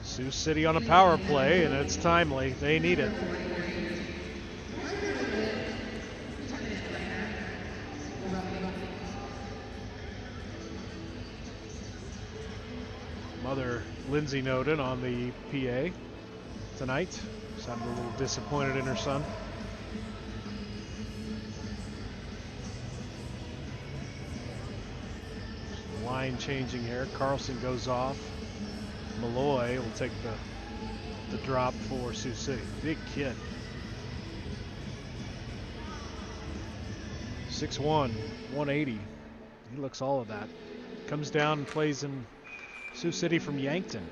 Sioux City on a power play, and it's timely. They need it. Mother Lindsay Noden on the PA tonight. Sounded a little disappointed in her son. Line changing here. Carlson goes off. Malloy will take the drop for Sioux City. Big kid. 6'1", 180. He looks all of that. Comes down and plays in Sioux City from Yankton.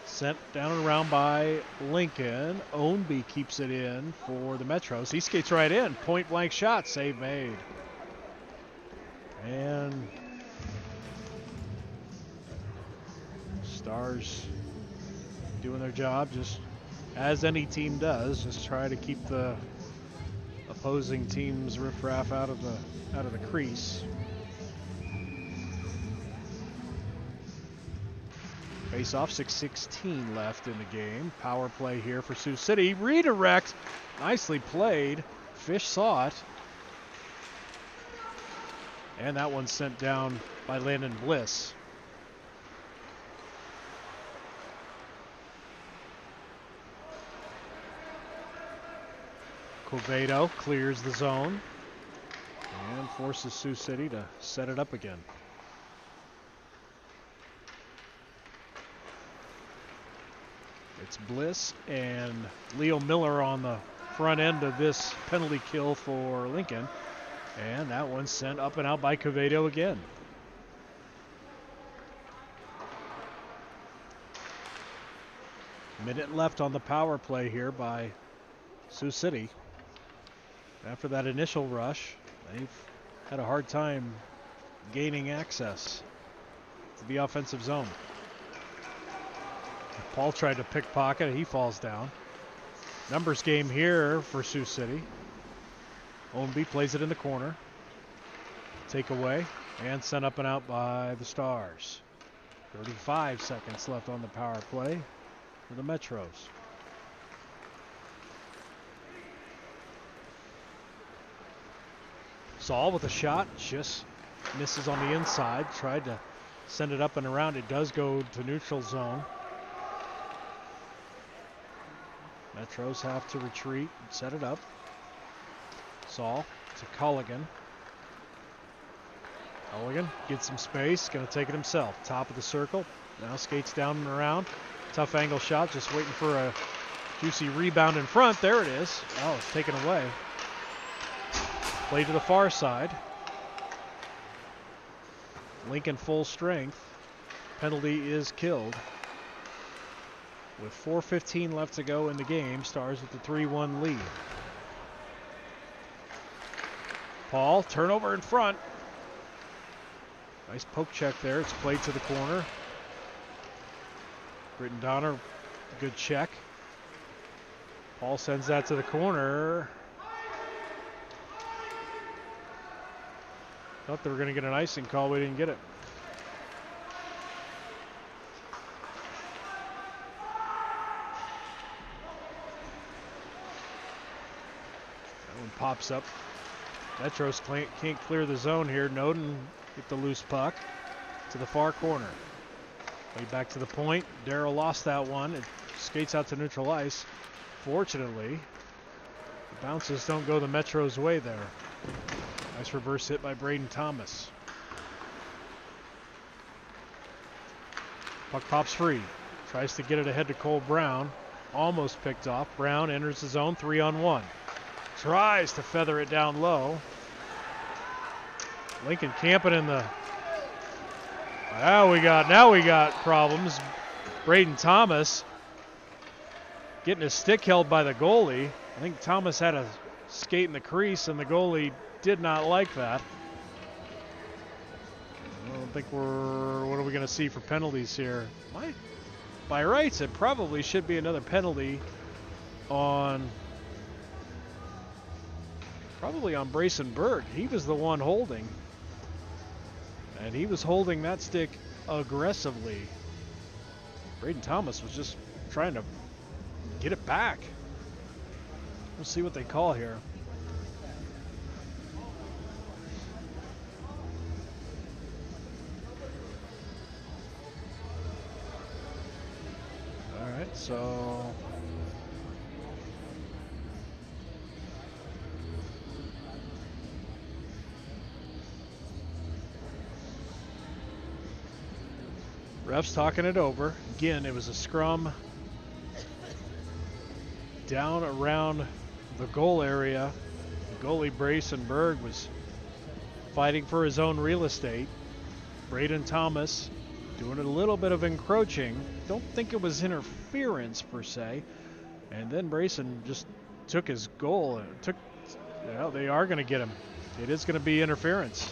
Sent down and around by Lincoln. Ownby keeps it in for the Metros. He skates right in. Point blank shot. Save made. And Stars doing their job, just as any team does. Just try to keep the opposing team's riffraff out of the crease. Face off, 6:16 left in the game. Power play here for Sioux City. Redirect, nicely played. Fish saw it. And that one's sent down by Landon Bliss. Quevedo clears the zone and forces Sioux City to set it up again. It's Bliss and Leo Miller on the front end of this penalty kill for Lincoln. And that one's sent up and out by Quevedo again. Minute left on the power play here by Sioux City. After that initial rush, they've had a hard time gaining access to the offensive zone. Paul tried to pickpocket, he falls down. Numbers game here for Sioux City. Ownby plays it in the corner. Takeaway and sent up and out by the Stars. 35 seconds left on the power play for the Metros. Saul with a shot, just misses on the inside. Tried to send it up and around. It does go to neutral zone. Metros have to retreat and set it up. Saul to Culligan. Culligan gets some space, going to take it himself. Top of the circle, now skates down and around. Tough angle shot, just waiting for a juicy rebound in front. There it is. Oh, it's taken away. Play to the far side. Lincoln full strength. Penalty is killed. With 4:15 left to go in the game, Stars with the 3-1 lead. Paul, turnover in front. Nice poke check there. It's played to the corner. Britton Donner, good check. Paul sends that to the corner. Thought they were going to get an icing call. We didn't get it. That one pops up. Metros can't clear the zone here. Noden get the loose puck to the far corner. Way back to the point. Darrell lost that one. It skates out to neutral ice. Fortunately, the bounces don't go the Metros' way there. Nice reverse hit by Braden Thomas. Puck pops free. Tries to get it ahead to Cole Brown. Almost picked off. Brown enters the zone 3-on-1. Tries to feather it down low. Lincoln camping in the... Now we got problems. Braden Thomas getting his stick held by the goalie. I think Thomas had a skate in the crease and the goalie did not like that. I don't think what are we going to see for penalties here? By rights, it probably should be another penalty on Probably on Brayson Berg. He was the one holding. And he was holding that stick aggressively. Braden Thomas was just trying to get it back. We'll see what they call here. All right, so ref's talking it over. Again, it was a scrum down around the goal area. The goalie Brayson Berg was fighting for his own real estate. Braden Thomas doing a little bit of encroaching. Don't think it was interference per se. And then Brayson just took his goal and well, they are going to get him. It is going to be interference.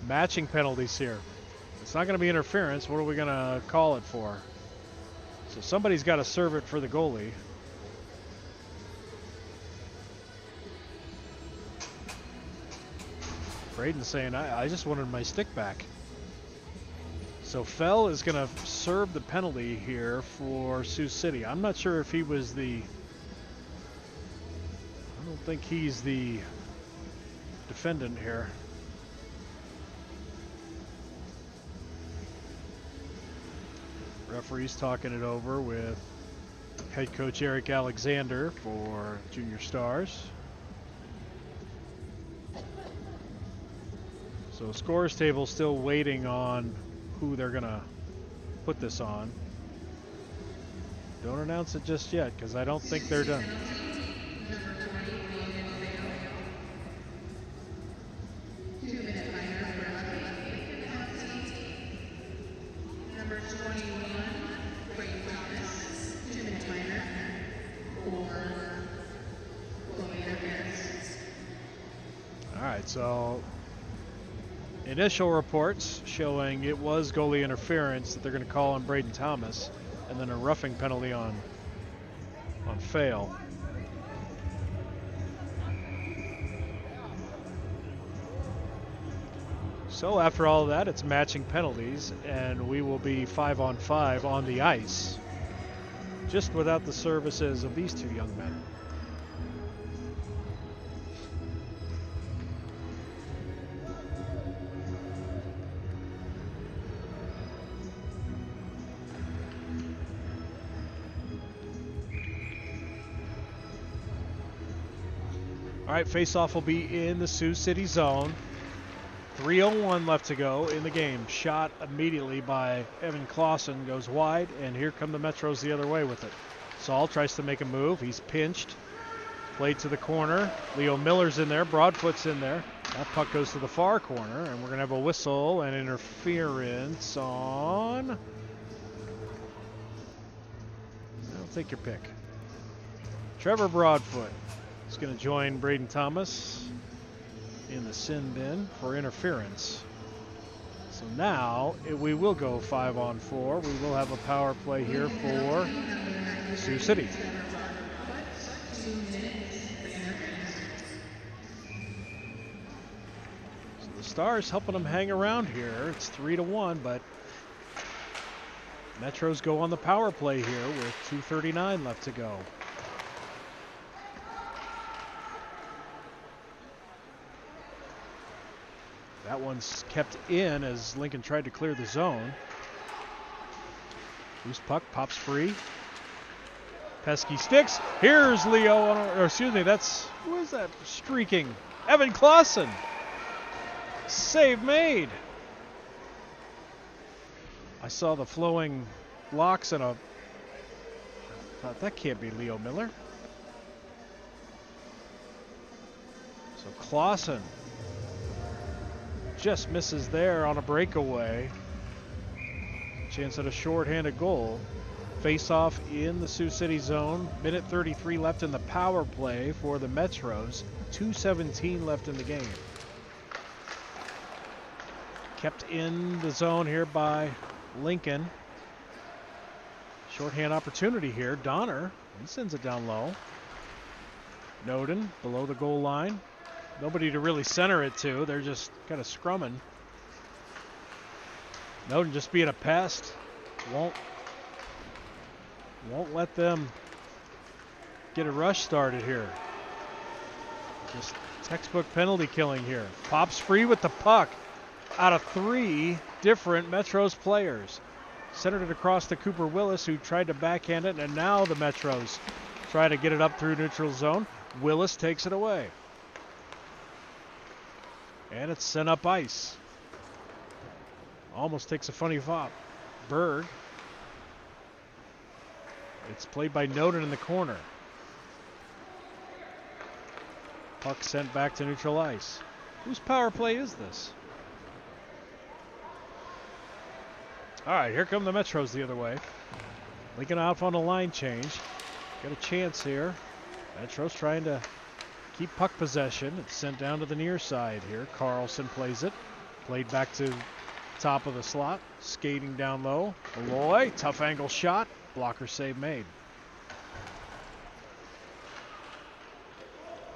Matching penalties here. It's not going to be interference. What are we going to call it for? So somebody's got to serve it for the goalie. Braden's saying, I just wanted my stick back. So Fell is going to serve the penalty here for Sioux City. I'm not sure if he was I don't think he's the defendant here. Referee's talking it over with head coach Eric Alexander for Junior Stars. So scores table still waiting on who they're going to put this on. Don't announce it just yet because I don't think they're done. So initial reports showing it was goalie interference that they're going to call on Braden Thomas, and then a roughing penalty on Fail. So after all of that, it's matching penalties, and we will be 5-on-5 on the ice, just without the services of these two young men. All right, face-off will be in the Sioux City zone. 3:01 left to go in the game. Shot immediately by Evan Clausen, goes wide, and here come the Metros the other way with it. Saul tries to make a move. He's pinched. Played to the corner. Leo Miller's in there. Broadfoot's in there. That puck goes to the far corner, and we're going to have a whistle and interference on... I'll take your pick. Trevor Broadfoot is going to join Braden Thomas in the sin bin for interference. So now we will go 5-on-4. We will have a power play here for Sioux City. So the Stars helping them hang around here. It's 3-1, but Metros go on the power play here with 2:39 left to go. That one's kept in as Lincoln tried to clear the zone. Loose puck pops free. Pesky sticks. Here's Leo, or excuse me, who is that streaking? Evan Clausen. Save made. I saw the flowing locks and I thought that can't be Leo Miller. So Clausen just misses there on a breakaway. Chance at a short-handed goal. Face-off in the Sioux City zone. Minute 33 left in the power play for the Metros. 2:17 left in the game. Kept in the zone here by Lincoln. Shorthand opportunity here. Donner, he sends it down low. Noden below the goal line. Nobody to really center it to. They're just kind of scrumming. Noden just being a pest. Won't let them get a rush started here. Just textbook penalty killing here. Pops free with the puck out of 3 different Metros players. Centered it across to Cooper Willis, who tried to backhand it, and now the Metros try to get it up through neutral zone. Willis takes it away. And it's sent up ice. Almost takes a funny fop. Berg. It's played by Noden in the corner. Puck sent back to neutral ice. Whose power play is this? All right, here come the Metros the other way. Lincoln out on a line change. Got a chance here. Metros trying to keep puck possession. It's sent down to the near side here. Carlson plays it. Played back to top of the slot. Skating down low. Malloy, tough angle shot. Blocker save made.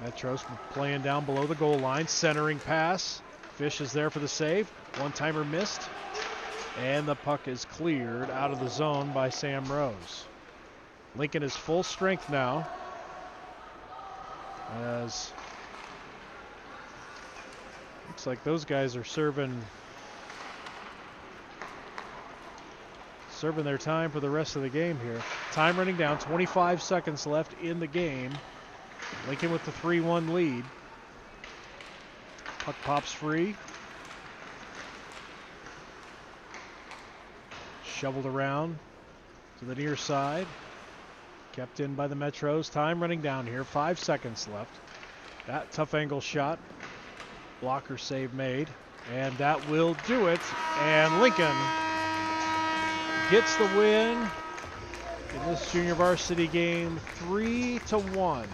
Metros playing down below the goal line. Centering pass. Fish is there for the save. One-timer missed. And the puck is cleared out of the zone by Sam Rose. Lincoln is full strength now. As looks like those guys are serving their time for the rest of the game here. Time running down, 25 seconds left in the game. Lincoln with the 3-1 lead. Puck pops free. Shoveled around to the near side. Kept in by the Metros. Time running down here. 5 seconds left. That tough angle shot. Blocker save made. And that will do it. And Lincoln gets the win in this junior varsity game 3-1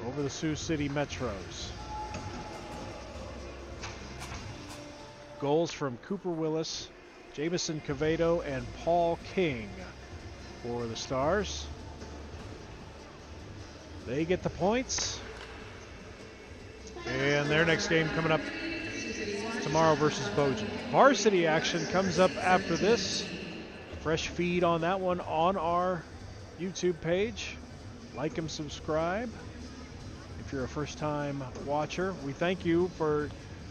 over the Sioux City Metros. Goals from Cooper Willis, Jamison Cavedo, and Paul King for the Stars. They get the points. And their next game coming up tomorrow versus Bojan. Varsity action comes up after this. Fresh feed on that one on our YouTube page. Like and subscribe. If you're a first-time watcher, we thank you for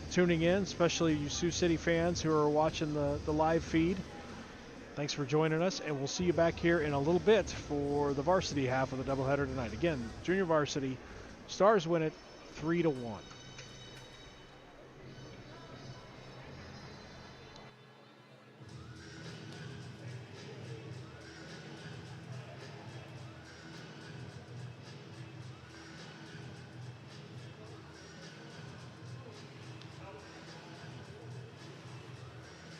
tuning in, especially you Sioux City fans who are watching the live feed. Thanks for joining us, and we'll see you back here in a little bit for the varsity half of the doubleheader tonight. Again, junior varsity, Stars win it 3-1.